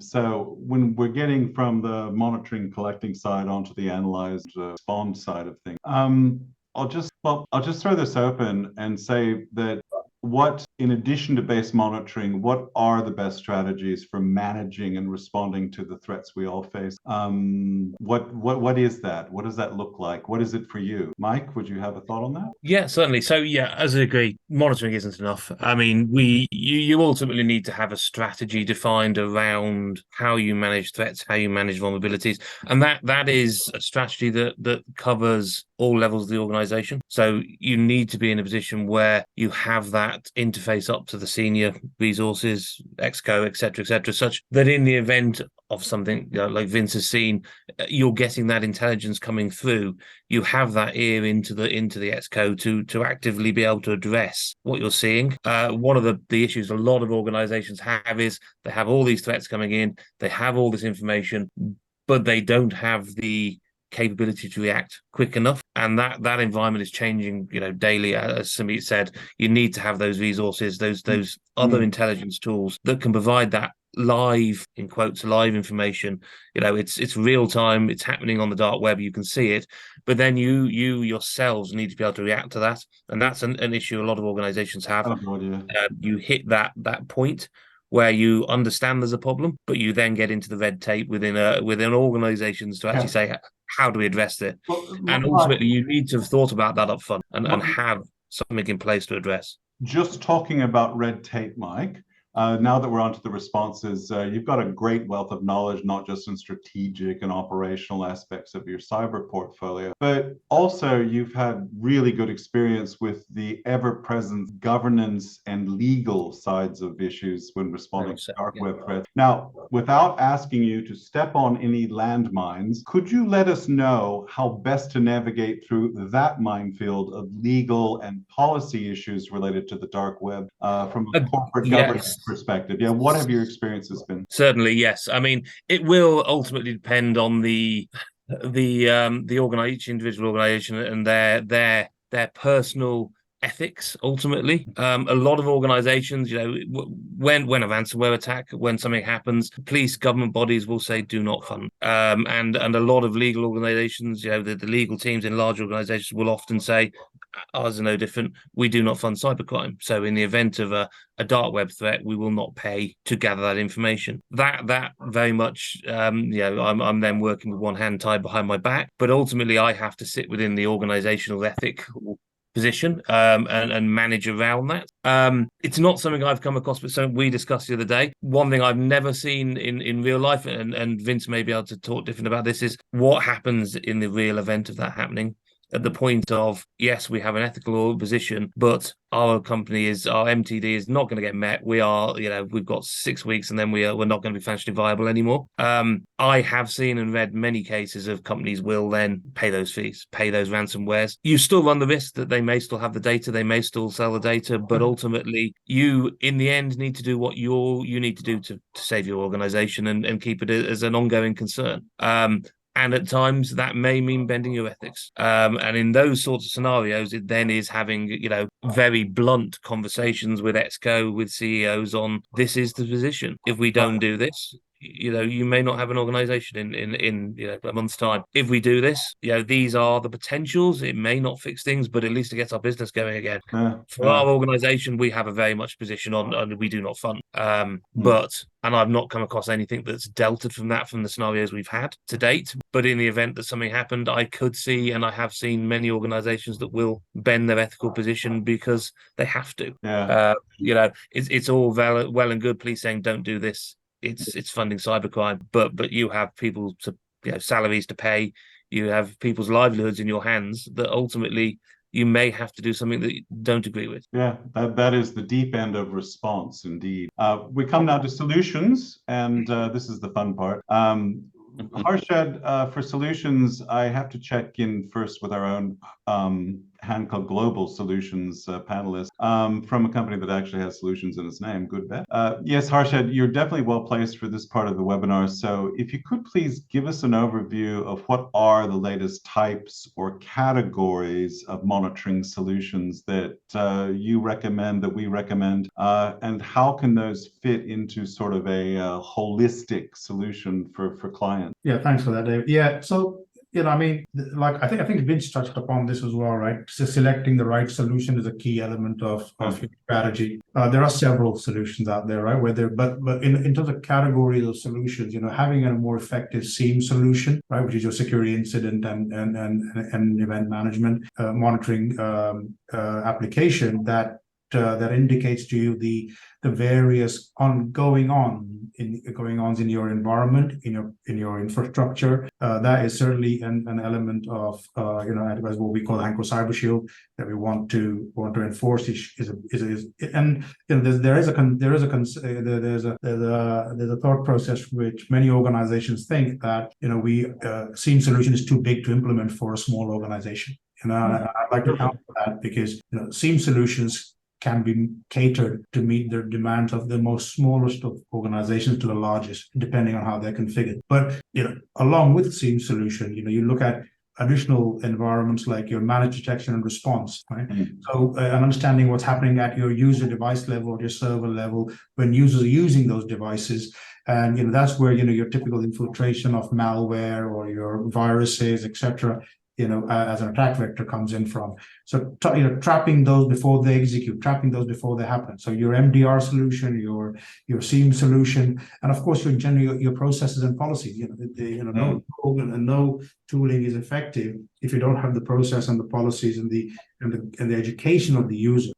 So when we're getting from the monitoring, collecting side onto the analyze, respond side of things, I'll just throw this open and say that what in addition to base monitoring, what are the best strategies for managing and responding to the threats we all face? What is that? What does that look like? What is it for you? Mike, would you have a thought on that? Yeah, certainly. So yeah, as I agree, monitoring isn't enough. I mean, you ultimately need to have a strategy defined around how you manage threats, how you manage vulnerabilities, and that is a strategy that covers all levels of the organization. So you need to be in a position where you have that interface up to the senior resources, exco, etc., such that in the event of something, you know, like Vince has seen, you're getting that intelligence coming through. You have that ear into the exco to actively be able to address what you're seeing. One of the issues a lot of organizations have is they have all these threats coming in, they have all this information, but they don't have the capability to react quick enough, and that environment is changing, you know, daily. As Samit said, you need to have those resources, those other intelligence tools that can provide that live, in quotes, live information. You know, it's real time, it's happening on the dark web, you can see it, but then you yourselves need to be able to react to that, and that's an issue a lot of organizations have. You hit that point where you understand there's a problem, but you then get into the red tape within organizations to actually say, how do we address it? And ultimately, you need to have thought about that up front and have something in place to address. Just talking about red tape, Mike, now that we're onto the responses, you've got a great wealth of knowledge, not just in strategic and operational aspects of your cyber portfolio, but also you've had really good experience with the ever-present governance and legal sides of issues when responding to dark web threats. Now, without asking you to step on any landmines, could you let us know how best to navigate through that minefield of legal and policy issues related to the dark web from a corporate governance perspective? Yeah, what have your experiences been? Certainly, yes. I mean, it will ultimately depend on each individual organization and their personal ethics. Ultimately, a lot of organizations, you know, when a ransomware attack, when something happens, police, government bodies will say do not fund, and a lot of legal organizations, you know, the legal teams in large organizations will often say, ours are no different, we do not fund cybercrime. So in the event of a dark web threat, we will not pay to gather that information. That very much, you know, I'm then working with one hand tied behind my back, but ultimately I have to sit within the organizational ethic position and manage around that. It's not something I've come across, but something we discussed the other day. One thing I've never seen in real life, and Vince may be able to talk different about this, is what happens in the real event of that happening. At the point of, yes, we have an ethical position, but our MTD is not going to get met. We are, you know, we've got 6 weeks and then we're not going to be financially viable anymore. I have seen and read many cases of companies will then pay those fees, pay those ransomwares. You still run the risk that they may still have the data, they may still sell the data, but ultimately you, in the end, need to do what you need to do to save your organization and keep it as an ongoing concern. And at times that may mean bending your ethics. And in those sorts of scenarios, it then is having, you know, very blunt conversations with ExCo, with CEOs on this is the position. If we don't do this, you know, you may not have an organization in you know, a month's time. If we do this, you know, these are the potentials. It may not fix things, but at least it gets our business going again. For our organization, we have a very much position on we do not fund. But and I've not come across anything that's delted from that from the scenarios we've had to date. But in the event that something happened, I could see, and I have seen many organizations that will bend their ethical position because they have to. You know, it's all well and good police saying don't do this. It's funding cybercrime, but you have people to, you know, salaries to pay. You have people's livelihoods in your hands that ultimately you may have to do something that you don't agree with. Yeah, that is the deep end of response, indeed. We come now to solutions, and this is the fun part. Harshad, for solutions, I have to check in first with our own Hanco Global Solutions panelist from a company that actually has solutions in its name. Good bet. Yes, Harshad, you're definitely well placed for this part of the webinar. So if you could please give us an overview of what are the latest types or categories of monitoring solutions that you recommend, that we recommend, and how can those fit into sort of a holistic solution for clients? Yeah, thanks for that, Dave. Yeah, so I mean, like I think Vince touched upon this as well, right? So selecting the right solution is a key element of your strategy. There are several solutions out there, right? But in terms of categories of solutions, having a more effective SIEM solution, right, which is your security incident and event management monitoring application that indicates to you the various going ons in your environment, in your infrastructure. That is certainly an element of as what we call Hanco Cyber Shield that we want to enforce. And there's a thought process which many organizations think that SIEM solution is too big to implement for a small organization. I'd like to counter that because SIEM solutions can be catered to meet the demands of the most smallest of organizations to the largest, depending on how they're configured. But along with SIEM solution, you look at additional environments like your managed detection and response, right? So and understanding what's happening at your user device level or your server level when users are using those devices. And that's where your typical infiltration of malware or your viruses, etc., as an attack vector comes in from. So, trapping those before they execute, trapping those before they happen. So your MDR solution, your SIEM solution, and of course your processes and policies. No tooling is effective if you don't have the process and the policies and the education of the user.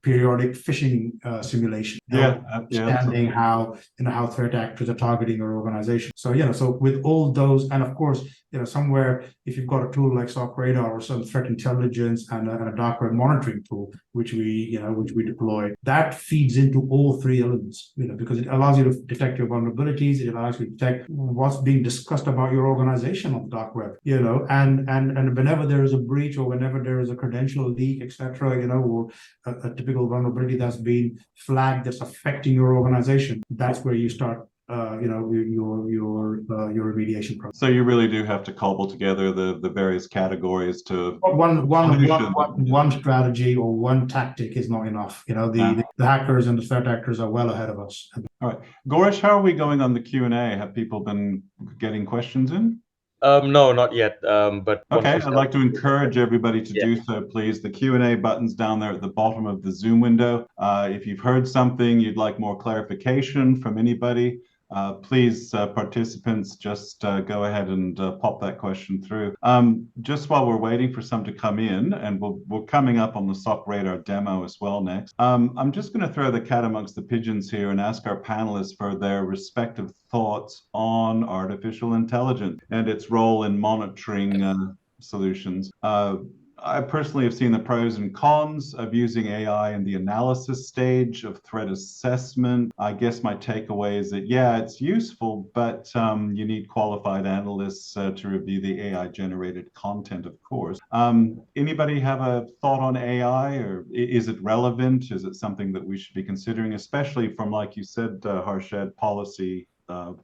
Periodic phishing simulation. Understanding how threat actors are targeting your organization. So with all those, and of course, somewhere if you've got a tool like SOC Radar or some threat intelligence and a dark web monitoring tool, which we deploy, that feeds into all three elements. Because it allows you to detect your vulnerabilities, it allows you to detect what's being discussed about your organization on the dark web. And whenever there is a breach or whenever there is a credential leak, etc., or a typical vulnerability that's been flagged that's affecting your organization, that's where you start your remediation process. So you really do have to cobble together the various categories to one strategy or one tactic is not enough. The hackers and the threat actors are well ahead of us. All right, Goresh, how are we going on the Q&A? Have people been getting questions in? No, not yet. But okay, I'd like to encourage everybody to do so, please. The Q&A button's down there at the bottom of the Zoom window. If you've heard something you'd like more clarification from anybody, please, participants, just go ahead and pop that question through. Just while we're waiting for some to come in, and we're coming up on the SOC Radar demo as well next, I'm just going to throw the cat amongst the pigeons here and ask our panelists for their respective thoughts on artificial intelligence and its role in monitoring solutions. I personally have seen the pros and cons of using AI in the analysis stage of threat assessment. I guess my takeaway is that, yeah, it's useful, but you need qualified analysts to review the AI-generated content, of course. Anybody have a thought on AI, or is it relevant? Is it something that we should be considering, especially from, like you said, Harshad, policy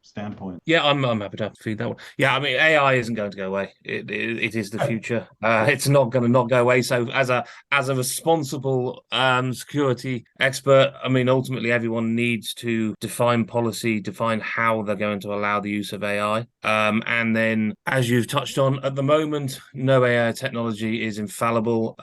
standpoint? Yeah, I'm happy to feed that one. Yeah, I mean, AI isn't going to go away. It is the future. It's not going to not go away. So as a responsible security expert, I mean, ultimately everyone needs to define policy, define how they're going to allow the use of AI. And then, as you've touched on, at the moment, no AI technology is infallible.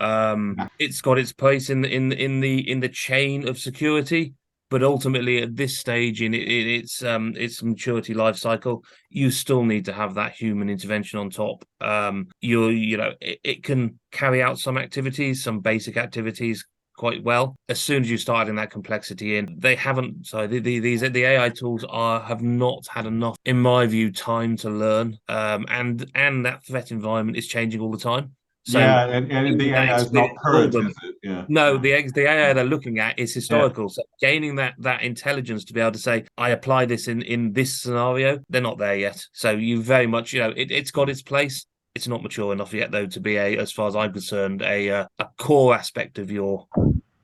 It's got its place in the chain of security. But ultimately, at this stage in its maturity life cycle, you still need to have that human intervention on top. It can carry out some activities, some basic activities quite well. As soon as you start adding that complexity in, they haven't. So the AI tools have not had enough, in my view, time to learn. And that threat environment is changing all the time. So yeah, and the AI is not current, is it? Yeah. No, the AI they're looking at is historical. Yeah. So gaining that intelligence to be able to say, I apply this in this scenario, they're not there yet. So you very much, it's got its place. It's not mature enough yet, though, to be as far as I'm concerned, a core aspect of your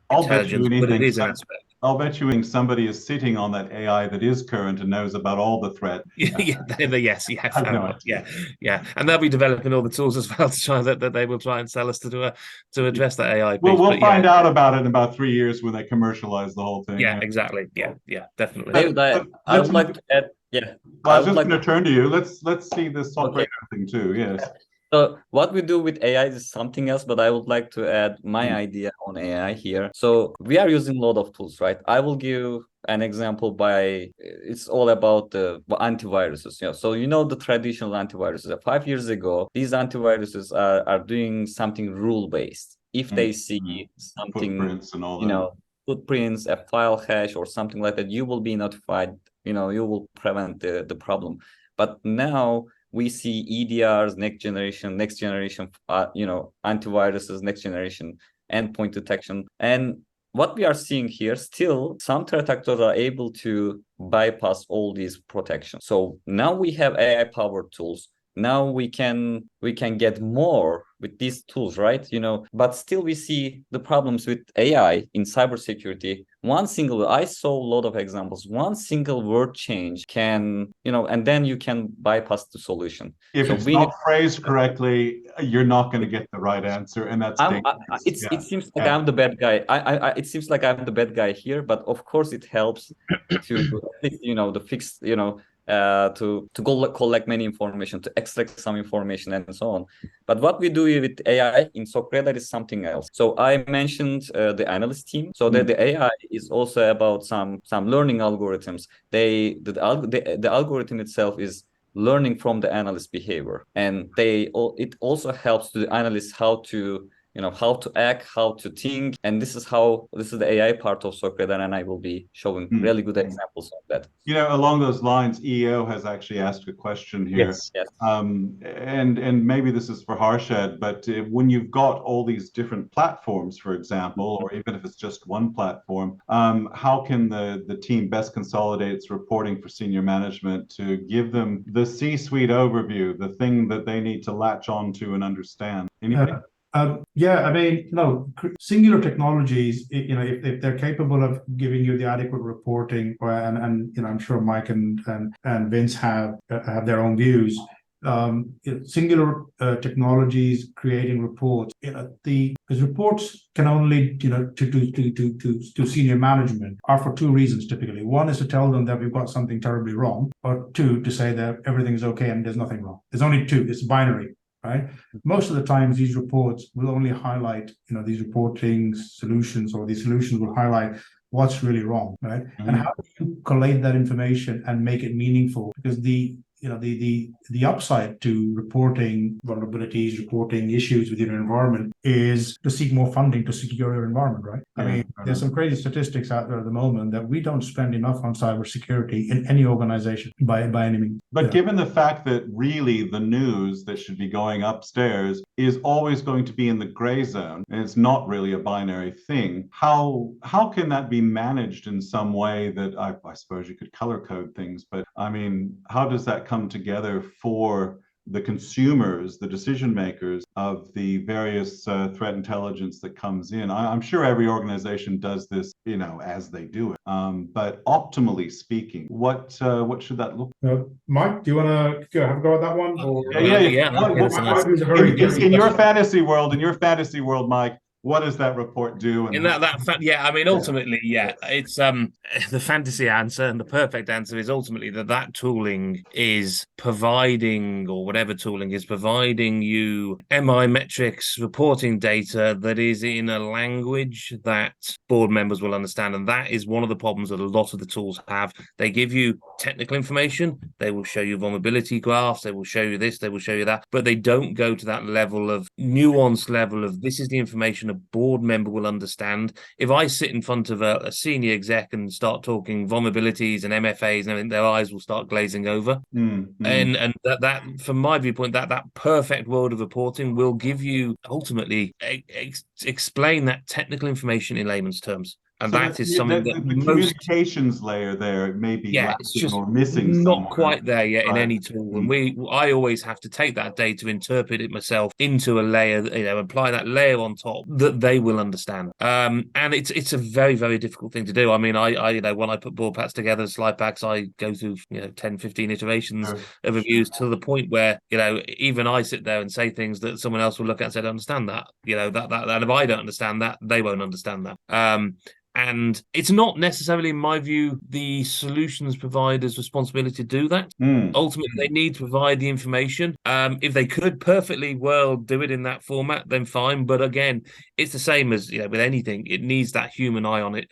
intelligence. But it is an aspect. I'll bet you somebody is sitting on that AI that is current and knows about all the threat. Yeah, and they'll be developing all the tools as well to try that they will try and sell us to address that AI. Well, we'll find out about it in about 3 years when they commercialize the whole thing. Yeah, exactly. Yeah, definitely. David, I would like to add Yeah, Well, I I was would just like. going to turn to you. Let's see this SOC Okay. radar thing too. Yes. So what we do with AI is something else, but I would like to add my idea on AI here. So we are using a lot of tools, right? I will give an example by it's all about the antiviruses. So the traditional antiviruses. 5 years ago, these antiviruses are doing something rule-based. If they see something, Footprints and all that. footprints, a file hash or something like that, you will be notified, you will prevent the problem. But now we see EDRs, next generation, antiviruses, next generation endpoint detection. And what we are seeing here, still, some threat actors are able to bypass all these protections. So now we have AI-powered tools. Now we can get more with these tools, right? But still we see the problems with AI in cybersecurity. I saw a lot of examples. One single word change can, and then you can bypass the solution. If it's not phrased correctly, you're not going to get the right answer, and that's dangerous. It seems like I'm the bad guy. It seems like I'm the bad guy here, but of course it helps to the fix, to go collect many information, to extract some information, and so on. But what we do with AI in SOC Radar is something else. So I mentioned the analyst team. So that the AI is also about some learning algorithms. The algorithm itself is learning from the analyst behavior, and it also helps to the analysts how to act, how to think. And this is the AI part of SOC Radar, and I will be showing really good examples of that. Along those lines, EO has actually asked a question here. Yes. And maybe this is for Harshed, but when you've got all these different platforms, for example, or even if it's just one platform, how can the team best consolidate its reporting for senior management to give them the C-suite overview, the thing that they need to latch onto and understand? Anybody? Singular technologies, if they're capable of giving you the adequate reporting, and I'm sure Mike and Vince have their own views. Singular technologies creating reports, because reports can only to senior management are for two reasons typically. One is to tell them that we've got something terribly wrong, or two, to say that everything's okay and there's nothing wrong. There's only two. It's binary. Right. Most of the times, these reports will only highlight, these reporting solutions, or these solutions will highlight what's really wrong, right? And how do you collate that information and make it meaningful? Because the upside to reporting vulnerabilities, reporting issues within your environment is to seek more funding to secure your environment, right? There's some crazy statistics out there at the moment that we don't spend enough on cybersecurity in any organization by any means. But given the fact that really the news that should be going upstairs is always going to be in the gray zone, and it's not really a binary thing, how can that be managed in some way that I suppose you could color code things, but how does that come together for the consumers, the decision makers of the various threat intelligence that comes in? I'm sure every organization does this, as they do it. But optimally speaking, what should that look like? Mike, do you want to have a go at that one? In your fantasy world, Mike, what does that report do? And ultimately, it's the fantasy answer, and the perfect answer is ultimately that tooling is providing, or whatever tooling is providing you MI metrics, reporting data that is in a language that board members will understand. And that is one of the problems that a lot of the tools have. They give you technical information, they will show you vulnerability graphs, they will show you this, they will show you that, but they don't go to that level of nuanced level of this is the information a board member will understand. If I sit in front of a senior exec and start talking vulnerabilities and MFAs and everything, their eyes will start glazing over. And that from my viewpoint, that perfect world of reporting will give you ultimately explain that technical information in layman's terms. And so that is something that the communications layer there may be lacking or missing. Not quite there yet in any tool. And I always have to take that data, interpret it myself into a layer, apply that layer on top that they will understand. And it's a very, very difficult thing to do. I when I put board packs together, slide packs, I go through 10, 15 iterations of reviews to the point where even I sit there and say things that someone else will look at and say, I don't understand that. That if I don't understand that, they won't understand that. And it's not necessarily, in my view, the solutions provider's responsibility to do that. Ultimately, they need to provide the information. If they could perfectly well do it in that format, then fine. But again, it's the same as with anything. It needs that human eye on it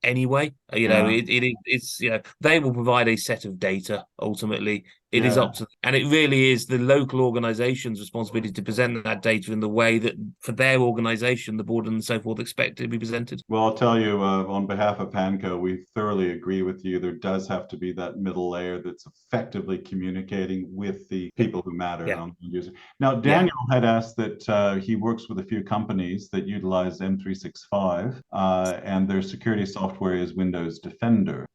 anyway. It's they will provide a set of data ultimately. It is up to, and it really is the local organization's responsibility to present that data in the way that for their organization, the board and so forth expect it to be presented. Well, I'll tell you, on behalf of Hanco, we thoroughly agree with you. There does have to be that middle layer that's effectively communicating with the people who matter on the user. Now, Daniel had asked that he works with a few companies that utilize M365 and their security software is Windows Defender.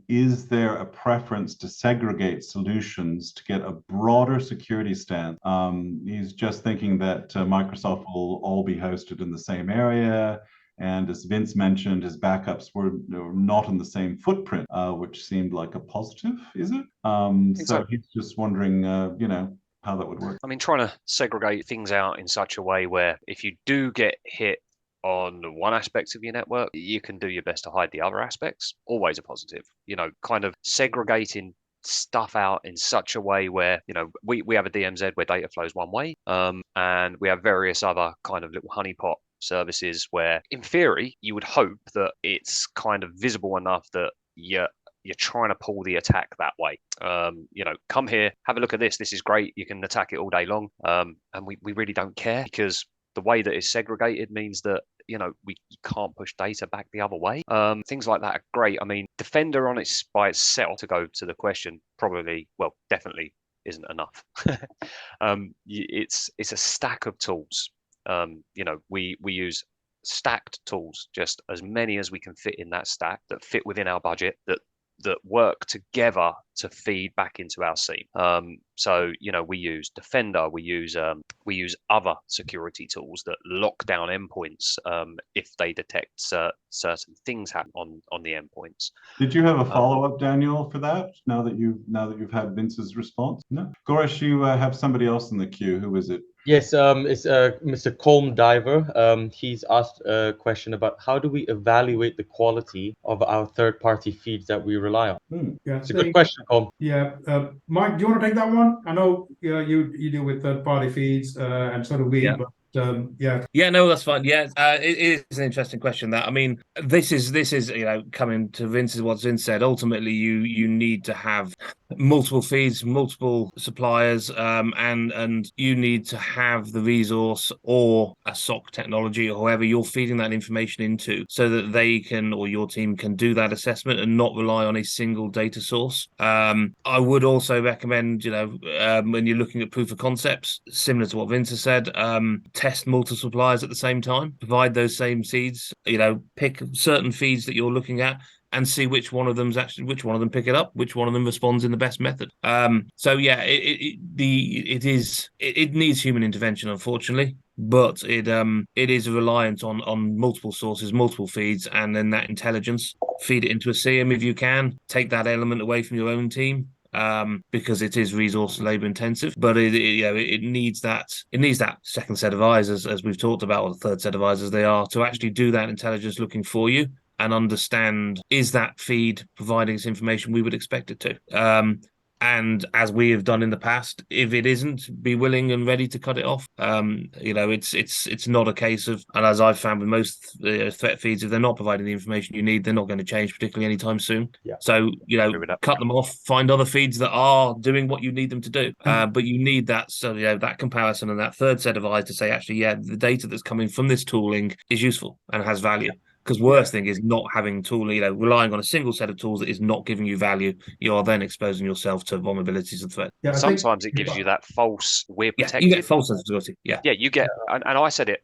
Is there a preference to segregate solutions to get a broader security stance? He's just thinking that Microsoft will all be hosted in the same area. And as Vince mentioned, his backups were not in the same footprint, which seemed like a positive, is it? So he's just wondering, how that would work. I mean, trying to segregate things out in such a way where if you do get hit on one aspect of your network, you can do your best to hide the other aspects. Always a positive, kind of segregating stuff out in such a way where we have a DMZ where data flows one way, and we have various other kind of little honeypot services where in theory you would hope that it's kind of visible enough that you're trying to pull the attack that way. Come here, have a look at this is great, you can attack it all day long, and we really don't care, because the way that it's segregated means that you can't push data back the other way. Things like that are great. I mean, Defender by itself, to go to the question, definitely isn't enough. It's a stack of tools. We use stacked tools, just as many as we can fit in that stack that fit within our budget, that work together to feed back into our SIEM. So we use Defender, we use other security tools that lock down endpoints if they detect certain things happen on the endpoints. Did you have a follow-up, Daniel, for that? Now that you've had Vince's response? No, Goresh, you have somebody else in the queue. Who is it? Yes, it's Mr. Comb Diver. He's asked a question about how do we evaluate the quality of our third-party feeds that we rely on. It's a good question, Comb. Yeah, Mike, do you want to take that one? I know you deal with third-party feeds, and so do we. But no, that's fine. It is an interesting question. That, I mean, this is coming to what Vince said. Ultimately, you need to have multiple feeds, multiple suppliers, and you need to have the resource or a SOC technology or whoever you're feeding that information into, so that they can, or your team can, do that assessment and not rely on a single data source. I would also recommend, when you're looking at proof of concepts, similar to what Vince has said, test multiple suppliers at the same time, provide those same seeds, pick certain feeds that you're looking at and see which one of them pick it up, which one of them responds in the best method. It needs human intervention, unfortunately, but it is reliant on multiple sources, multiple feeds, and then that intelligence, feed it into a SIEM if you can, take that element away from your own team. Because it is resource labor intensive, but it needs that second set of eyes, as we've talked about, or the third set of eyes as they are, to actually do that intelligence looking for you and understand, is that feed providing us information we would expect it to? And as we have done in the past, if it isn't, be willing and ready to cut it off. It's not a case of, and as I've found with most threat feeds, if they're not providing the information you need, they're not going to change particularly anytime soon. Yeah. So cut them off, find other feeds that are doing what you need them to do. But you need that, that comparison and that third set of eyes to say, actually, the data that's coming from this tooling is useful and has value. Because worst thing is not having tooling, relying on a single set of tools that is not giving you value. You are then exposing yourself to vulnerabilities and threats. Yeah, sometimes it gives you that false, we're protected. You get false sensitivity. Yeah, you get, and I said it.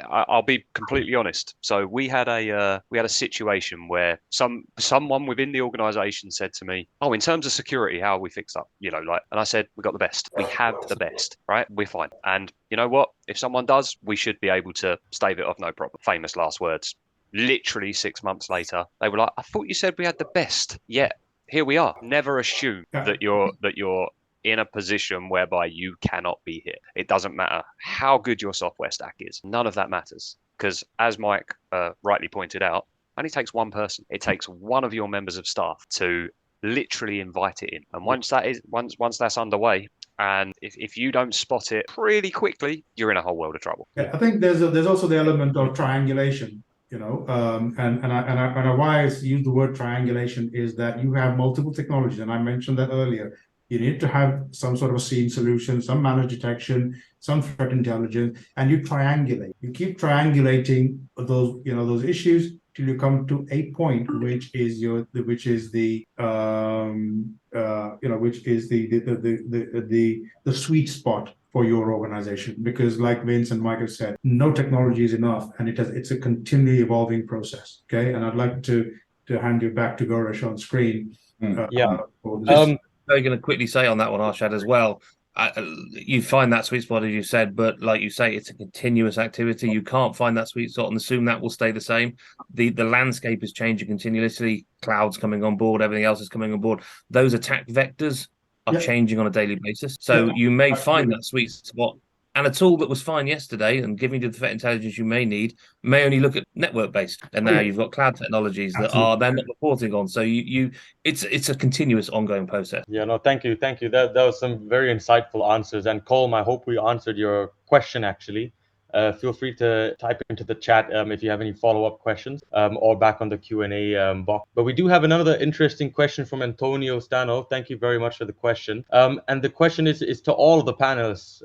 I'll be completely honest. So we had a situation where someone within the organisation said to me, "Oh, in terms of security, how are we fixed up?" And I said, "We got the best. We have the best, right? We're fine." And you know what? If someone does, we should be able to stave it off, no problem. Famous last words. Literally 6 months later, they were like, "I thought you said we had the best." Yeah, here we are. Never assume that you're in a position whereby you cannot be hit. It doesn't matter how good your software stack is. None of that matters, because as Mike rightly pointed out, only takes one person. It takes one of your members of staff to literally invite it in. And once that's underway, and if you don't spot it pretty quickly, you're in a whole world of trouble. Yeah, I think there's also the element of triangulation. Why I use the word triangulation is that you have multiple technologies, and I mentioned that earlier. You need to have some sort of a SIEM solution, some managed detection, some threat intelligence, and you triangulate. You keep triangulating those issues till you come to a point which is the sweet spot for your organization. Because like Vince and Michael said, no technology is enough, and it's a continually evolving process. Okay, and I'd like to hand you back to Goresh on screen. I'm going to quickly say on that one, Arshad, as well. You find that sweet spot, as you said, but like you say, it's a continuous activity. You can't find that sweet spot and assume that will stay the same. The landscape is changing continuously. Clouds coming on board, everything else is coming on board. Those attack vectors are changing on a daily basis. So you may find that sweet spot. And a tool that was fine yesterday and giving you the threat intelligence you may need may only look at network-based. And now you've got cloud technologies that they're not reporting on. So it's a continuous ongoing process. Yeah, no, thank you. That was some very insightful answers. And Colm, I hope we answered your question actually. Feel free to type into the chat if you have any follow-up questions or back on the Q&A box. But we do have another interesting question from Antonio Stano. Thank you very much for the question. And the question is to all the panelists,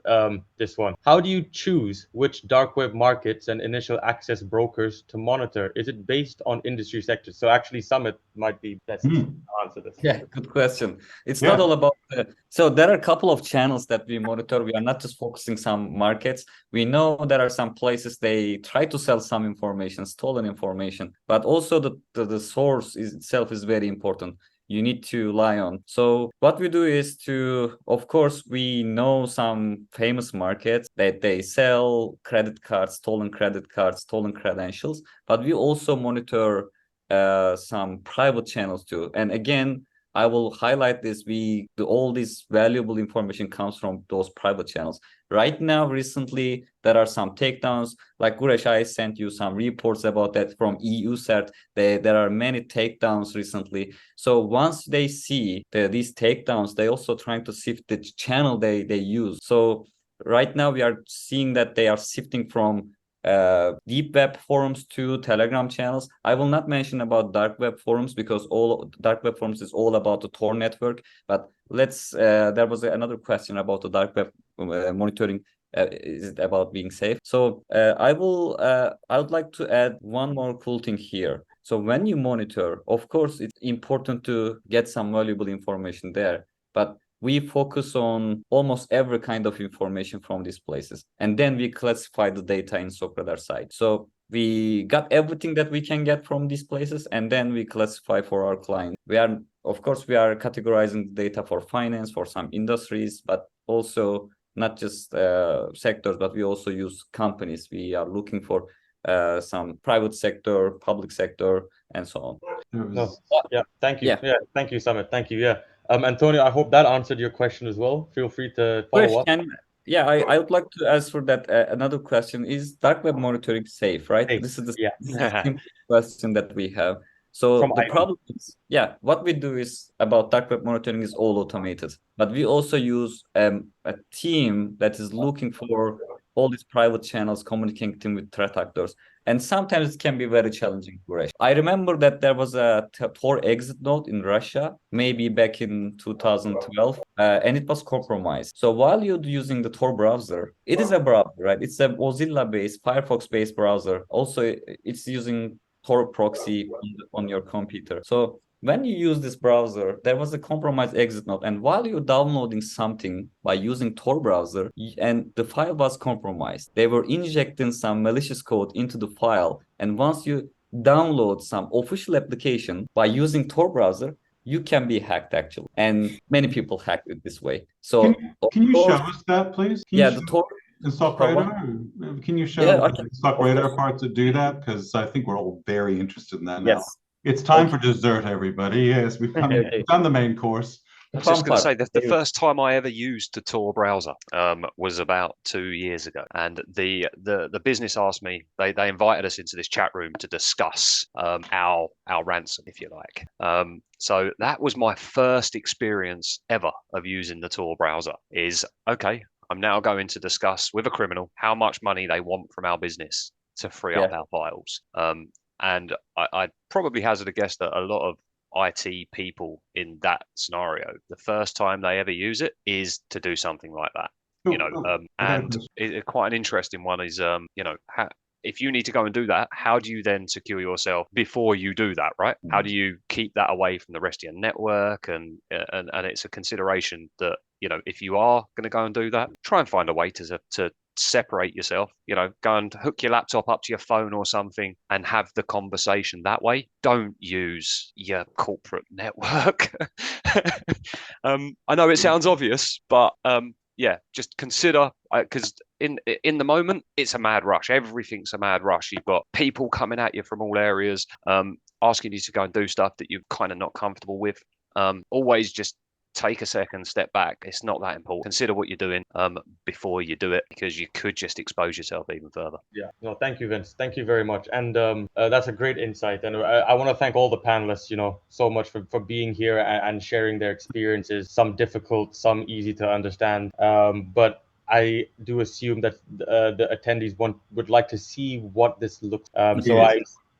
this one. How do you choose which dark web markets and initial access brokers to monitor? Is it based on industry sectors? So actually, Sumit might be best to answer this. Yeah, good question. It's not all about... So there are a couple of channels that we monitor. We are not just focusing some markets. We know there are some places they try to sell some information, stolen information, but also the source itself is very important. You need to rely on. So what we do is of course, we know some famous markets that they sell credit cards, stolen credentials, but we also monitor some private channels too. And again, I will highlight this. All this valuable information comes from those private channels. Right now, recently, there are some takedowns. Like Goresh, I sent you some reports about that from EU CERT. There are many takedowns recently. So once they see these takedowns, they also trying to sift the channel they use. So right now, we are seeing that they are sifting from deep web forums to Telegram channels. I will not mention about dark web forums because all dark web forums is all about the Tor network. But there was another question about the dark web monitoring. Is it about being safe? So I would like to add one more cool thing here. So when you monitor, of course, it's important to get some valuable information there. But we focus on almost every kind of information from these places. And then we classify the data in SOC Radar side. So we got everything that we can get from these places, and then we classify for our client. Of course, we are categorizing data for finance, for some industries, but also not just sectors, but we also use companies. We are looking for some private sector, public sector, and so on. Thank you. Thank you, Sumit. Thank you. Antonio, I hope that answered your question as well. Feel free to follow up. I would like to answer that. Another question is dark web monitoring safe, right? This is the simple question that we have. So the problem is, what we do is about dark web monitoring is all automated, but we also use a team that is looking for all these private channels, communicating with threat actors. And sometimes it can be very challenging, Goresh. I remember that there was a Tor exit node in Russia, maybe back in 2012, and it was compromised. So while you're using the Tor browser, it is a browser, right? It's a Mozilla-based, Firefox-based browser. Also, it's using Tor proxy on your computer. So when you use this browser, there was a compromised exit node. And while you're downloading something by using Tor browser, and the file was compromised, they were injecting some malicious code into the file. And once you download some official application by using Tor browser, you can be hacked actually. And many people hack it this way. So can you show us that, please? The Tor. In SOC Radar? Can you show the SOC Radar part to do that? Because I think we're all very interested in that now. Yes. It's time for dessert, everybody. Yes, we've done the main course. I was just going to say that the first time I ever used the Tor browser was about 2 years ago, and the business asked me. They invited us into this chat room to discuss our ransom, if you like. So that was my first experience ever of using the Tor browser. Is okay. I'm now going to discuss with a criminal how much money they want from our business to free up our files. And I'd probably hazard a guess that a lot of IT people in that scenario, the first time they ever use it is to do something like that. Quite an interesting one is, if you need to go and do that, how do you then secure yourself before you do that, right? How do you keep that away from the rest of your network? And it's a consideration that, if you are going to go and do that, try and find a way to separate yourself, go and hook your laptop up to your phone or something and have the conversation that way. Don't use your corporate network. I know it sounds obvious, but just consider, because in the moment it's a mad rush. Everything's a mad rush. You've got people coming at you from all areas, asking you to go and do stuff that you're kind of not comfortable with. Always just take a second, step back. It's not that important. Consider what you're doing before you do it, because you could just expose yourself even further. Yeah, no, thank you, Vince. Thank you very much. And that's a great insight. And I want to thank all the panelists, so much for being here and sharing their experiences, some difficult, some easy to understand. But I do assume that the attendees would like to see what this looks.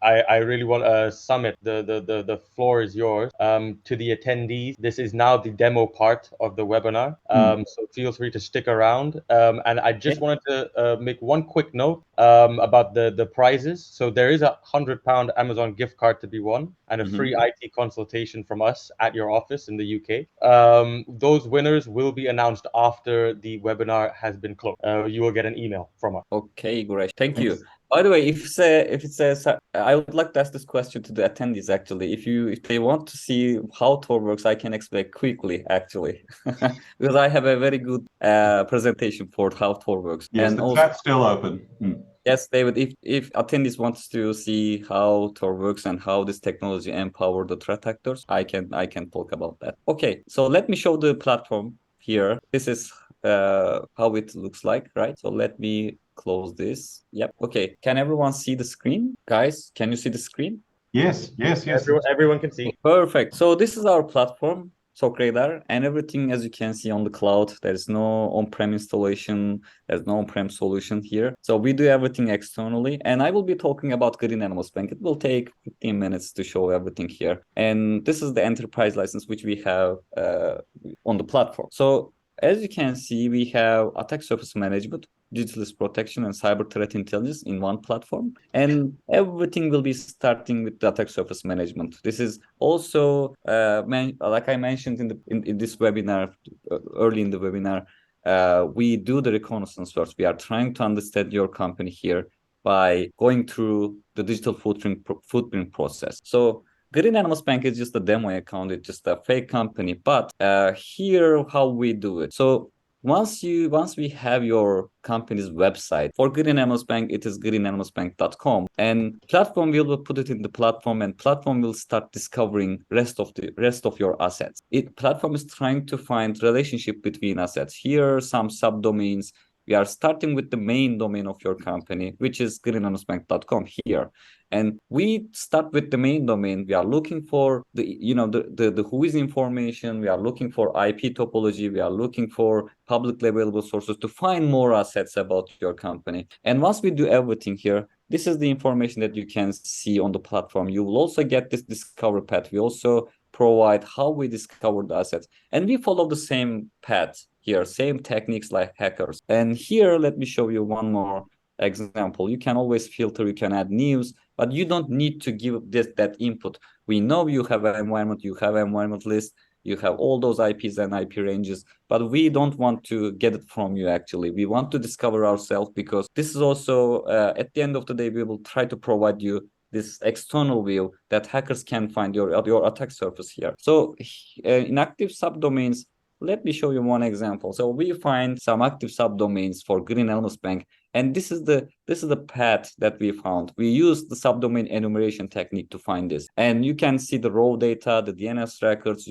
I really want to summit. The floor is yours. To the attendees, this is now the demo part of the webinar. So feel free to stick around. And I just wanted to make one quick note about the prizes. So there is a £100 Amazon gift card to be won and a free IT consultation from us at your office in the UK. Those winners will be announced after the webinar has been closed. You will get an email from us. Okay, great. Thank you. By the way, if it says, I would like to ask this question to the attendees. Actually, if they want to see how Tor works, I can explain quickly. Actually, because I have a very good presentation for how Tor works. Yes, and the chat's still open. Yes, David. If attendees wants to see how Tor works and how this technology empower the threat actors, I can talk about that. Okay, so let me show the platform here. This is how it looks like, right? So let me close this. Yep. Okay. Can everyone see the screen? Guys, can you see the screen? Yes. Everyone can see. Perfect. So this is our platform, SOC Radar, and everything, as you can see, on the cloud. There's no on-prem installation. There's no on-prem solution here. So we do everything externally. And I will be talking about Green Animals Bank. It will take 15 minutes to show everything here. And this is the enterprise license which we have on the platform. So as you can see, we have attack surface management, digital risk protection, and cyber threat intelligence in one platform. And everything will be starting with the attack surface management. This is also, like I mentioned in this webinar, early in the webinar, we do the reconnaissance first. We are trying to understand your company here by going through the digital footprint process. So Green Animals Bank is just a demo account. It's just a fake company. But here, how we do it. So once we have your company's website, for Green Animals Bank, it is greenanimalsbank.com, and platform will put it in the platform, and platform will start discovering rest of your assets. Platform is trying to find relationship between assets. Here, some subdomains. We are starting with the main domain of your company, which is greenanimalsbank.com here. And we start with the main domain. We are looking for the who is information. We are looking for IP topology. We are looking for publicly available sources to find more assets about your company. And once we do everything here, this is the information that you can see on the platform. You will also get this discover path. We also provide how we discover the assets. And we follow the same path here, same techniques like hackers. And here, let me show you one more example. You can always filter, you can add news, but you don't need to give that input. We know you have an environment, you have an environment list, you have all those IPs and IP ranges, but we don't want to get it from you, actually. We want to discover ourselves, because this is also, at the end of the day, we will try to provide you this external view that hackers can find your attack surface here. So in active subdomains, let me show you one example. So we find some active subdomains for Green Animals Bank, and this is the path that we found. We use the subdomain enumeration technique to find this, and you can see the raw data, the DNS records,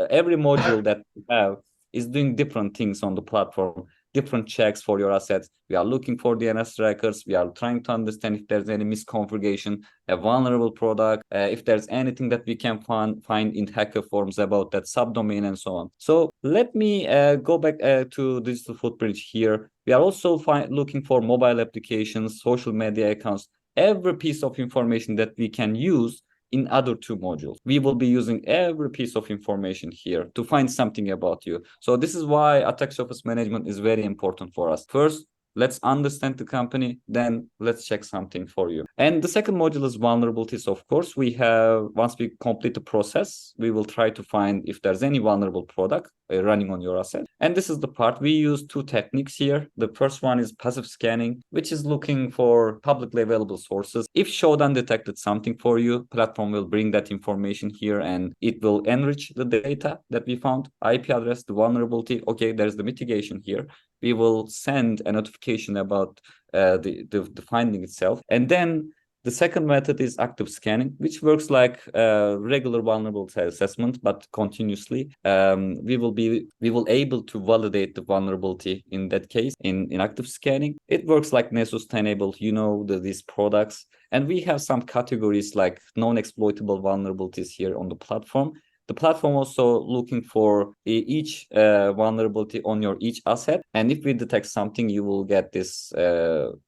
every module that we have is doing different things on the platform, different checks for your assets. We are looking for DNS trackers. We are trying to understand if there's any misconfiguration, a vulnerable product, if there's anything that we can find in hacker forums about that subdomain and so on. So let me go back to digital footprint here. We are also looking for mobile applications, social media accounts, every piece of information that we can use in other two modules. We will be using every piece of information here to find something about you. So this is why attack surface management is very important for us. First, let's understand the company, then let's check something for you. And the second module is vulnerabilities. Of course, once we complete the process, we will try to find if there's any vulnerable product running on your asset. And this is the part we use two techniques here. The first one is passive scanning, which is looking for publicly available sources. If Shodan detected something for you, platform will bring that information here and it will enrich the data that we found, IP address, the vulnerability. Okay, there's the mitigation here. We will send a notification about the finding itself. And then the second method is active scanning, which works like regular vulnerability assessment, but continuously. We will able to validate the vulnerability in that case in active scanning. It works like Nessus enabled, these products. And we have some categories like non-exploitable vulnerabilities here on the platform. The platform also looking for each vulnerability on your each asset. And if we detect something, you will get this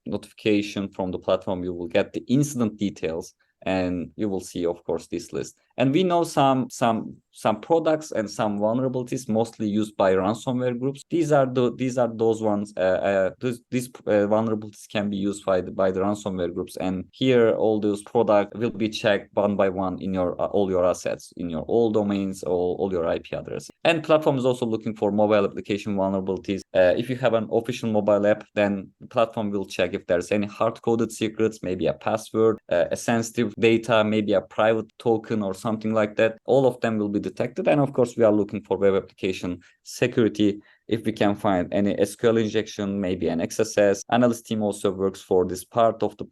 notification from the platform. You will get the incident details and you will see, of course, this list. And we know some products and some vulnerabilities mostly used by ransomware groups. These are those ones. These vulnerabilities can be used by the ransomware groups. And here, all those products will be checked one by one in your all your assets, in your all domains, all your IP addresses. And platform is also looking for mobile application vulnerabilities. If you have an official mobile app, then the platform will check if there's any hard-coded secrets, maybe a password, a sensitive data, maybe a private token or something like that. All of them will be detected. And of course, we are looking for web application security. If we can find any SQL injection, maybe an XSS. Analyst team also works for this part of the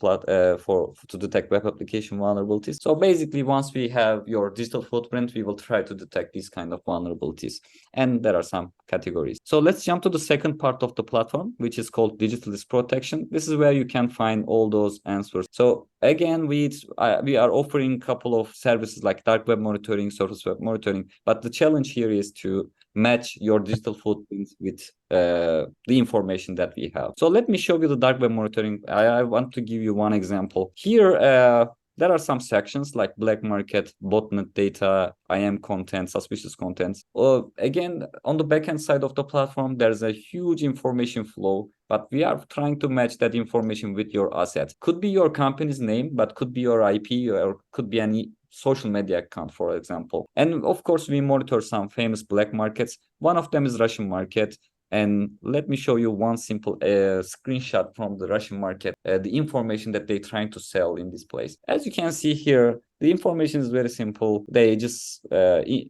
to detect web application vulnerabilities. So basically, once we have your digital footprint, we will try to detect these kind of vulnerabilities. And there are some categories. So let's jump to the second part of the platform, which is called digital risk protection. This is where you can find all those answers. So again, we are offering a couple of services like dark web monitoring, surface web monitoring. But the challenge here is to match your digital footprint with the information that we have. So let me show you the dark web monitoring. I want to give you one example. Here, there are some sections like black market, botnet data, IM content, suspicious contents. Again, on the backend side of the platform, there's a huge information flow, but we are trying to match that information with your assets. Could be your company's name, but could be your IP or could be any social media account, for example. And of course, we monitor some famous black markets. One of them is Russian market. And let me show you one simple screenshot from the Russian market, the information that they're trying to sell in this place. As you can see here, the information is very simple. They just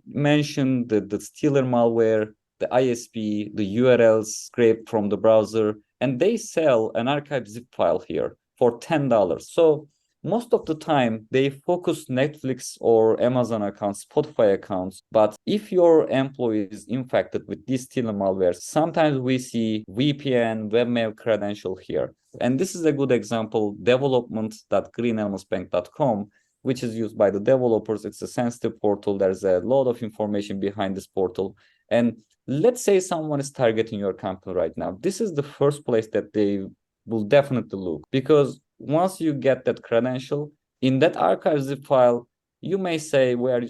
mention the stealer malware, the ISP, the URLs scraped from the browser, and they sell an archive zip file here for $10. So most of the time, they focus Netflix or Amazon accounts, Spotify accounts. But if your employee is infected with this stealer malware, sometimes we see VPN, webmail credential here. And this is a good example, development.greenelmsbank.com, which is used by the developers. It's a sensitive portal. There's a lot of information behind this portal. And let's say someone is targeting your company right now. This is the first place that they will definitely look, because once you get that credential in that archive zip file, you may say, we are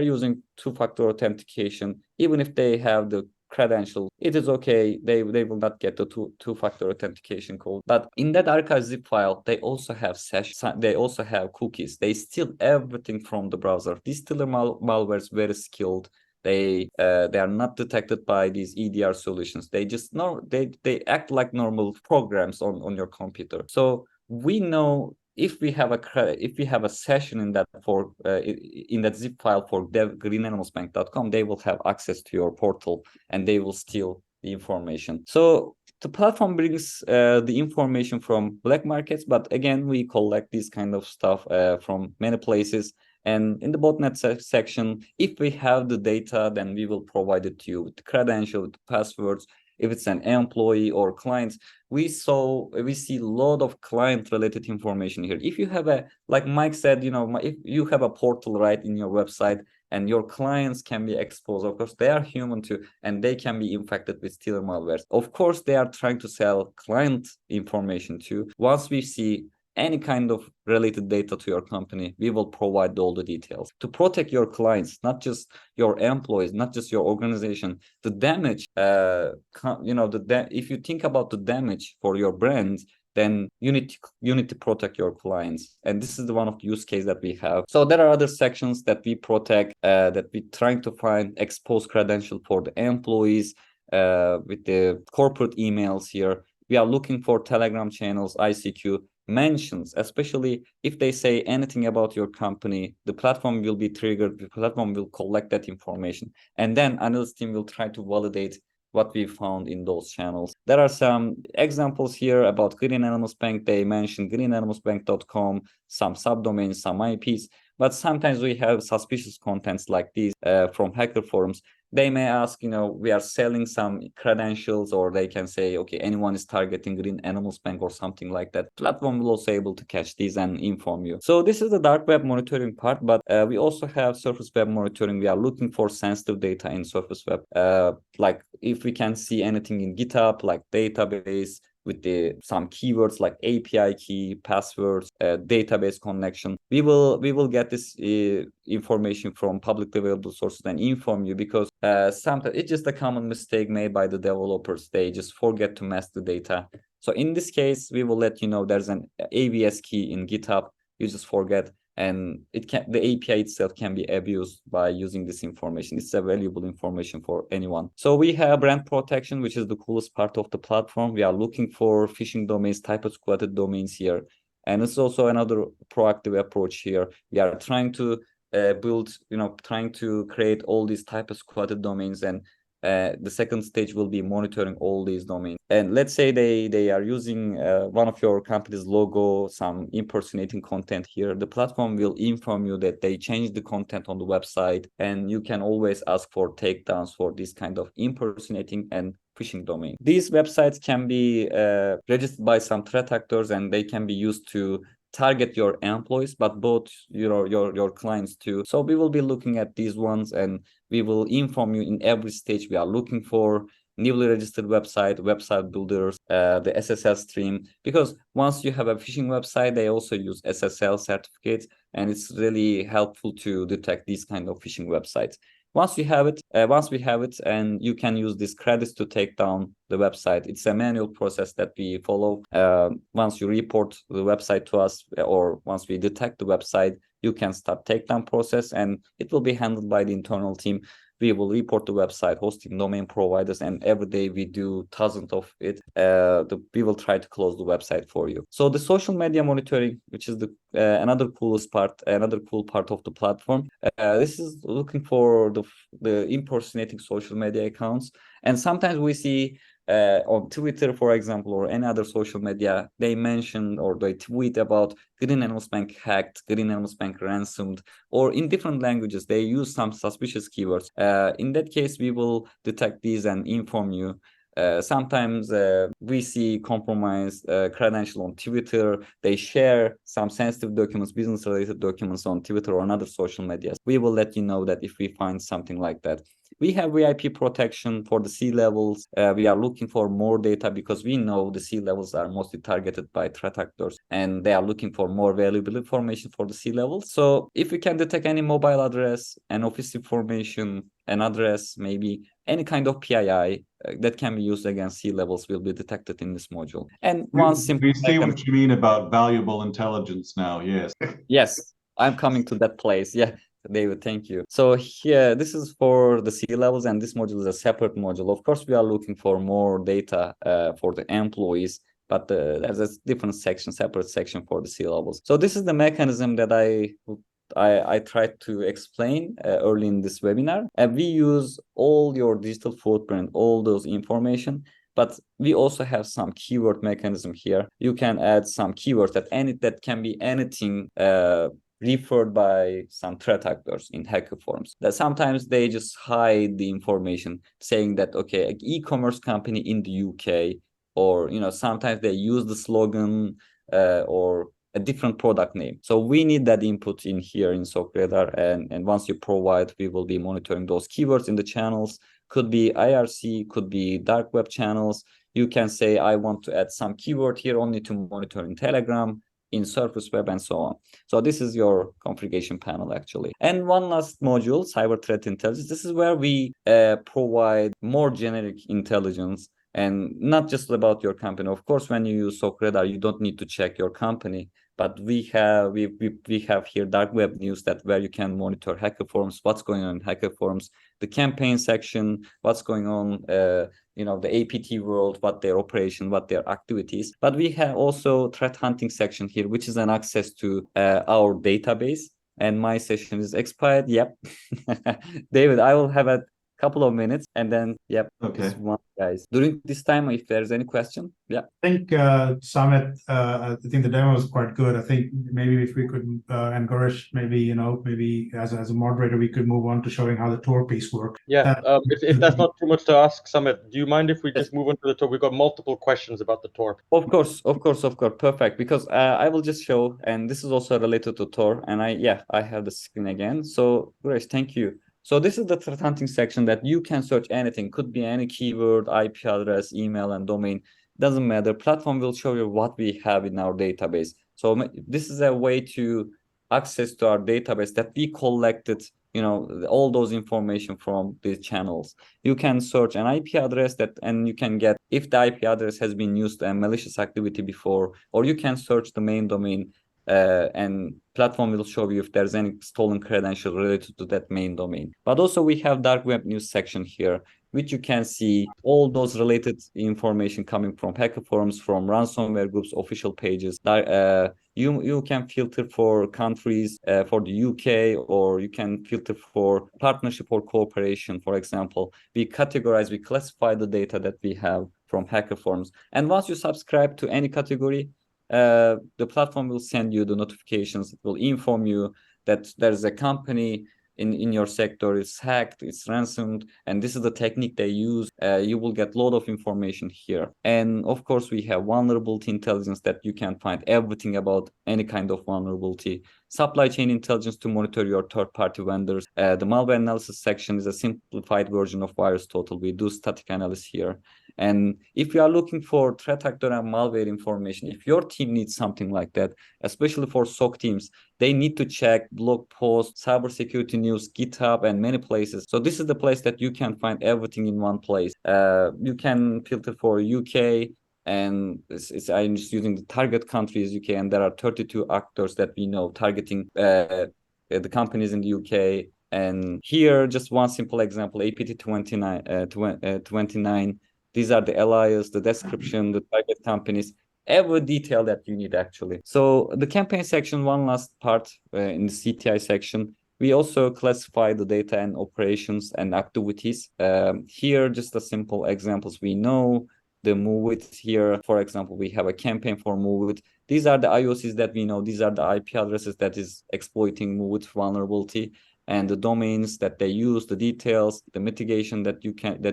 using two-factor authentication. Even if they have the credential, it is okay. They will not get the two-factor authentication code. But in that archive zip file, they also have they also have cookies. They steal everything from the browser. These stealer malware is very skilled. They are not detected by these EDR solutions. They just they act like normal programs on your computer. So we know if we have a session in that in that zip file for greenanimosbank.com, they will have access to your portal and they will steal the information. So the platform brings the information from black markets, but again, we collect this kind of stuff from many places. And in the botnet section, if we have the data, then we will provide it to you with the credential, with the passwords. If it's an employee or client, we see a lot of client related information here. If you have like Mike said, if you have a portal right in your website and your clients can be exposed, of course, they are human too, and they can be infected with stealer malwares. Of course, they are trying to sell client information too. Once we see any kind of related data to your company, we will provide all the details to protect your clients, not just your employees, not just your organization. The damage, if you think about the damage for your brand, then you need to protect your clients. And this is the one of the use case that we have. So there are other sections that we protect, that we trying to find exposed credential for the employees with the corporate emails here. We are looking for Telegram channels, ICQ, mentions, especially if they say anything about your company, the platform will be triggered, the platform will collect that information, and then analyst team will try to validate what we found in those channels. There are some examples here about Green Anonymous Bank. They mentioned greenanonymousbank.com, some subdomains, some IPs, but sometimes we have suspicious contents like these from hacker forums. They may ask, we are selling some credentials, or they can say, okay, anyone is targeting Green Anonymous Bank or something like that. Platform will also able to catch these and inform you. So this is the dark web monitoring part, but we also have surface web monitoring. We are looking for sensitive data in surface web. Like if we can see anything in GitHub, like database, with some keywords like API key, passwords, database connection, we will get this information from publicly available sources and inform you, because sometimes it's just a common mistake made by the developers. They just forget to mask the data. So in this case, we will let you know there's an AVS key in GitHub. You just forget, and the API itself can be abused by using this information. It's a valuable information for anyone. So we have brand protection, which is the coolest part of the platform. We are looking for phishing domains, type of squatted domains here. And it's also another proactive approach here. We are trying to trying to create all these type of squatted domains, and the second stage will be monitoring all these domains. And let's say they are using one of your company's logo, some impersonating content here. The platform will inform you that they changed the content on the website, and you can always ask for takedowns for this kind of impersonating and phishing domain. These websites can be registered by some threat actors, and they can be used to target your employees, but both your clients too. So we will be looking at these ones, and we will inform you in every stage. We are looking for newly registered website builders, the SSL stream, because once you have a phishing website, they also use SSL certificates, and it's really helpful to detect these kind of phishing websites. Once we have it, and you can use these credits to take down the website. It's a manual process that we follow. Once you report the website to us, or once we detect the website, you can start takedown process, and it will be handled by the internal team. We will report the website, hosting domain providers, and every day we do thousands of it. We will try to close the website for you. So the social media monitoring, which is another cool part of the platform. This is looking for the impersonating social media accounts, and sometimes we see on Twitter, for example, or any other social media, they mention or they tweet about Green Anonymous Bank hacked, Green Anonymous Bank ransomed, or in different languages, they use some suspicious keywords. In that case, we will detect these and inform you. Sometimes we see compromised credential on Twitter. They share some sensitive documents, business-related documents on Twitter or another social media. We will let you know that if we find something like that. We have VIP protection for the C-levels. We are looking for more data because we know the C-levels are mostly targeted by threat actors, and they are looking for more valuable information for the C-levels. So if we can detect any mobile address, an office information, an address, maybe any kind of PII that can be used against C-levels will be detected in this module. And we see what you mean about valuable intelligence now. Yes. Yes, I'm coming to that place. Yeah. David, thank you. So here, this is for the C-levels, and this module is a separate module. Of course, we are looking for more data for the employees, but there's a different section, separate section for the C-levels. So this is the mechanism that I tried to explain early in this webinar. And we use all your digital footprint, all those information, but we also have some keyword mechanism here. You can add some keywords that can be anything referred by some threat actors in hacker forums. That sometimes they just hide the information saying that, okay, an e-commerce company in the UK, or sometimes they use the slogan or a different product name. So we need that input in here in SOC Radar, and once you provide, we will be monitoring those keywords in the channels. Could be IRC, could be dark web channels. You can say, I want to add some keyword here only to monitor in Telegram, in Surface Web, and so on. So this is your configuration panel actually. And one last module, cyber threat intelligence. This is where we provide more generic intelligence, and not just about your company. Of course, when you use SOC Radar, you don't need to check your company, but we have here dark web news, that where you can monitor hacker forums, what's going on in hacker forums, the campaign section, what's going on, the APT world, what their operation, what their activities. But we have also threat hunting section here, which is an access to our database. And my session is expired. Yep. David, I will have a couple of minutes, and then Okay. One, guys, during this time, if there's any question. I think Samit, I think the demo was quite good. I think maybe if we could encourage, maybe as a moderator, we could move on to showing how the Tor piece works. If that's not too much to ask, Samit, do you mind if we just move on to the Tor? We've got multiple questions about the Tor. Of course, perfect. Because I will just show, and this is also related to Tor, and I have the screen again. So Grace, thank you. So this is the threat hunting section that you can search anything. Could be any keyword, IP address, email, and domain. Doesn't matter. Platform will show you what we have in our database. So this is a way to access to our database that we collected, all those information from these channels. You can search an IP address and you can get if the IP address has been used in malicious activity before, or you can search the main domain. And platform will show you if there's any stolen credential related to that main domain. But also we have dark web news section here, which you can see all those related information coming from hacker forums, from ransomware groups, official pages. You can filter for countries, for the UK, or you can filter for partnership or cooperation. For example, we classify the data that we have from hacker forums. And once you subscribe to any category, the platform will send you the notifications. It will inform you that there's a company in your sector is hacked, it's ransomed, and this is the technique they use. You will get a lot of information here. And of course, we have vulnerability intelligence that you can find everything about any kind of vulnerability. Supply chain intelligence to monitor your third-party vendors. The malware analysis section is a simplified version of VirusTotal. We do static analysis here. And if you are looking for threat actor and malware information, if your team needs something like that, especially for SOC teams, they need to check blog posts, cybersecurity news, GitHub, and many places. So this is the place that you can find everything in one place. You can filter for UK, and I'm just using the target countries UK, and there are 32 actors that we know targeting the companies in the UK. And here, just one simple example, APT 29. These are the alias, the description, the target companies, every detail that you need actually. So the campaign section, one last part in the CTI section, we also classify the data and operations and activities. Here, just a simple examples. We know the MoveIt here. For example, we have a campaign for MoveIt. These are the IOCs that we know. These are the IP addresses that is exploiting MoveIt vulnerability, and the domains that they use, the details, the mitigation that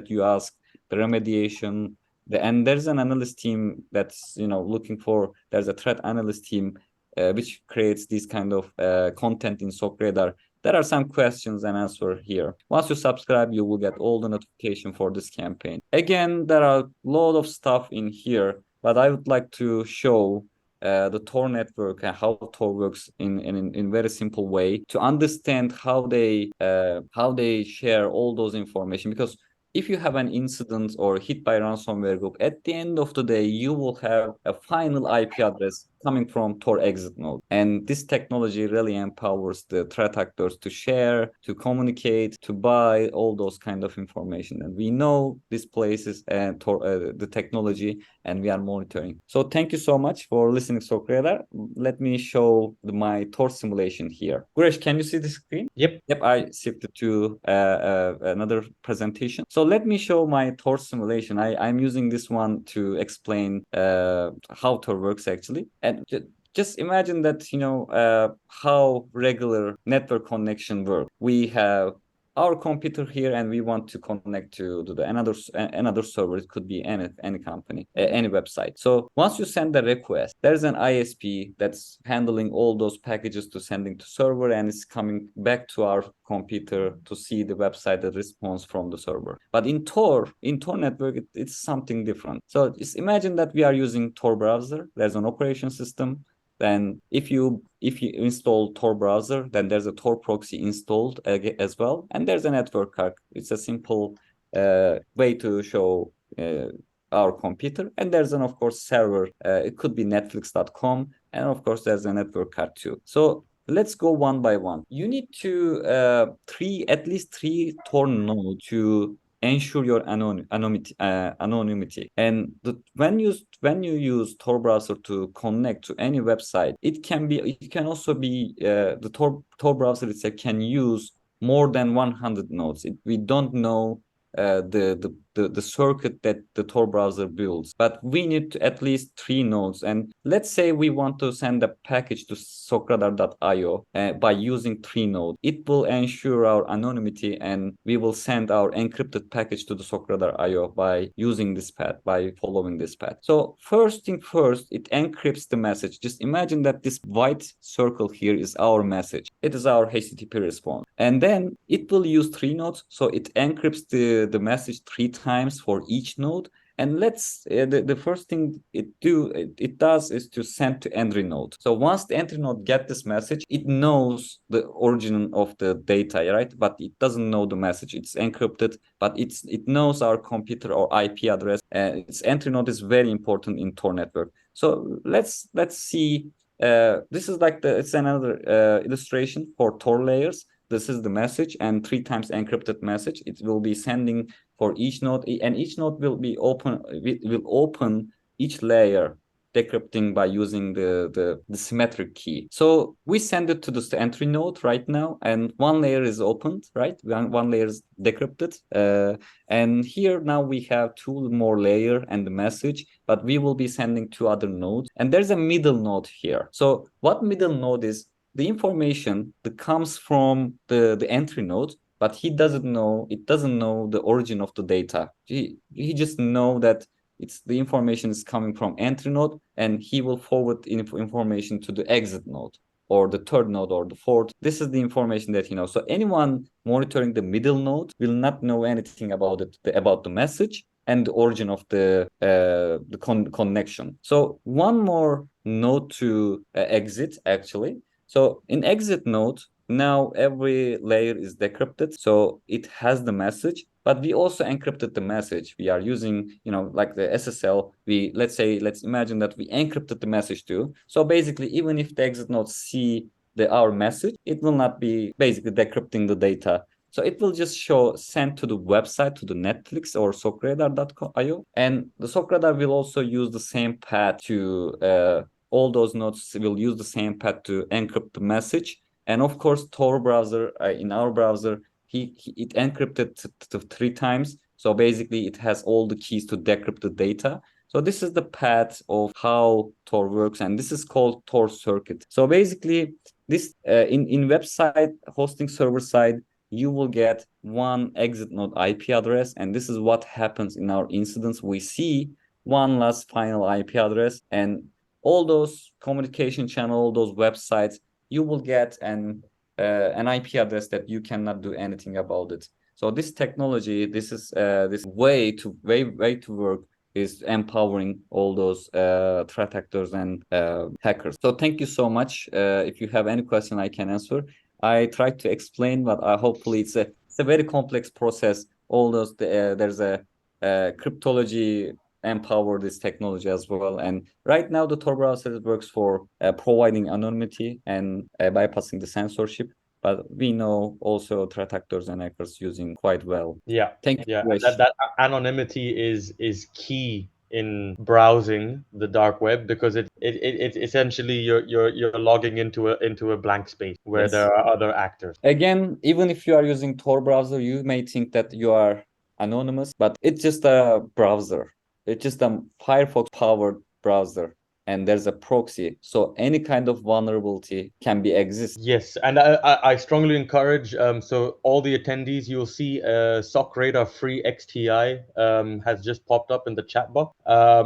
you ask, the remediation, and there's an analyst team that's looking for. There's a threat analyst team which creates this kind of content in SOC Radar. There are some questions and answers here. Once you subscribe, you will get all the notification for this campaign. Again, there are a lot of stuff in here, but I would like to show the Tor network and how Tor works in very simple way to understand how they share all those information. Because if you have an incident or hit by ransomware group, at the end of the day, you will have a final IP address coming from Tor exit node. And this technology really empowers the threat actors to share, to communicate, to buy all those kind of information. And we know these places and the technology, and we are monitoring. So thank you so much for listening to SOC Radar. Let me show my Tor simulation here. Guresh, can you see the screen? Yep. I shifted to another presentation. So let me show my Tor simulation. I'm using this one to explain how Tor works actually. And just imagine that, how regular network connection works. We have our computer here, and we want to connect to another server. It could be any company, any website. So once you send the request, there's an ISP that's handling all those packages to sending to server, and it's coming back to our computer to see the website, the response from the server. But in Tor network, it's something different. So just imagine that we are using Tor browser. There's an operation system. Then if you install Tor browser, then there's a Tor proxy installed as well, and there's a network card. It's a simple way to show our computer, and there's an, of course, server. It could be netflix.com, and of course there's a network card too. So let's go one by one. You need to at least three Tor nodes to ensure your anonymity. And when you use Tor browser to connect to any website, it can also be the Tor browser itself can use more than 100 nodes. We don't know the circuit that the Tor browser builds, but we need at least 3 nodes. And let's say we want to send a package to socradar.io by using 3 nodes. It will ensure our anonymity, and we will send our encrypted package to the socradar.io by using this path, by following this path. So first thing first, it encrypts the message. Just imagine that this white circle here is our message. It is our HTTP response. And then it will use 3 nodes. So it encrypts the message 3 times for each node. And the first thing it does is to send to entry node. So once the entry node get this message, it knows the origin of the data, right? But it doesn't know the message. It's encrypted, but it knows our computer or IP address. Its entry node is very important in Tor network. So let's see. This is like it's another illustration for Tor layers. This is the message, and 3 times encrypted message. It will be sending for each node, and each node will open each layer, decrypting by using the symmetric key. So we send it to the entry node right now, and 1 layer is opened, right? 1 layer is decrypted. And here now we have 2 more layer and the message, but we will be sending 2 other nodes. And there's a middle node here. So what middle node is? The information that comes from the entry node, but it doesn't know the origin of the data. He just know that the information is coming from entry node, and he will forward information to the exit node, or the 3rd node, or the 4th. This is the information that he knows. So anyone monitoring the middle node will not know anything about the message and the origin of the connection. So one more node to exit, actually. So in exit node, now every layer is decrypted. So it has the message, but we also encrypted the message. We are using, like the SSL. Let's imagine that we encrypted the message too. So basically, even if the exit node see our message, it will not be basically decrypting the data. So it will just send to the website, to the Netflix or socradar.io. And the socradar will also use the same path to all those nodes will use the same path to encrypt the message. And of course, Tor browser, in our browser, it encrypted to 3 times. So basically, it has all the keys to decrypt the data. So this is the path of how Tor works, and this is called Tor circuit. So basically, this in website hosting server side, you will get 1 exit node IP address, and this is what happens in our incidents. We see 1 last final IP address, and all those communication channel, all those websites, you will get an IP address that you cannot do anything about it. So this technology, this way to work is empowering all those threat actors and hackers. So thank you so much. If you have any question, I can answer. I tried to explain, but hopefully it's a very complex process. All those there's a cryptology empower this technology as well. And right now, the Tor browser works for providing anonymity and bypassing the censorship. But we know also threat actors and hackers using quite well. Yeah. Thank you. Yeah. That anonymity is key in browsing the dark web, because it's essentially you're logging into a blank space where Yes. there are other actors. Again, even if you are using Tor browser, you may think that you are anonymous, but it's just a browser. It's just a Firefox powered browser. and there's a proxy, so any kind of vulnerability can be exist. Yes, and I strongly encourage, so all the attendees, you'll see SOC Radar Free XTI has just popped up in the chat box.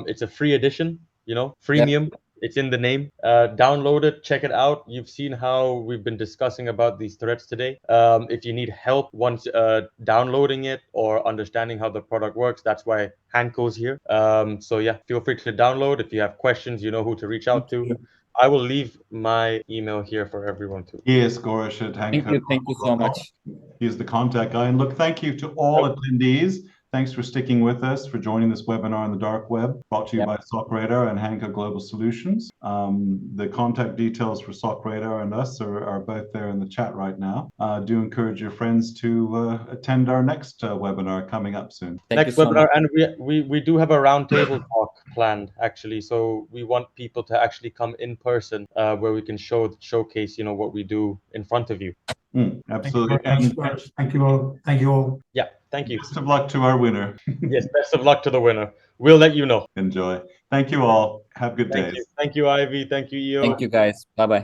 It's a free edition, freemium. It's in the name. Download it, check it out. You've seen how we've been discussing about these threats today. If you need help once downloading it or understanding how the product works, that's why Hanco's here. So yeah, feel free to download. If you have questions, you know who to reach out to. I will leave my email here for everyone too. Yes, Gorish at Hanco. Thank you so much. He's the contact guy. And look, thank you to all attendees. Thanks for sticking with us, for joining this webinar on the dark web, brought to you by SOC Radar and Hanco Global Solutions. The contact details for SOC Radar and us are both there in the chat right now. Do encourage your friends to attend our next webinar coming up soon. Next webinar, and we do have a roundtable talk planned actually. So we want people to actually come in person, where we can showcase, what we do in front of you. Absolutely. Thank you all. Thank you all. Yeah, thank you. Best of luck to our winner. Yes, best of luck to the winner. We'll let you know. Enjoy. Thank you all. Have good days. Thank you, Ivy. Thank you, Eo. Thank you, guys. Bye-bye.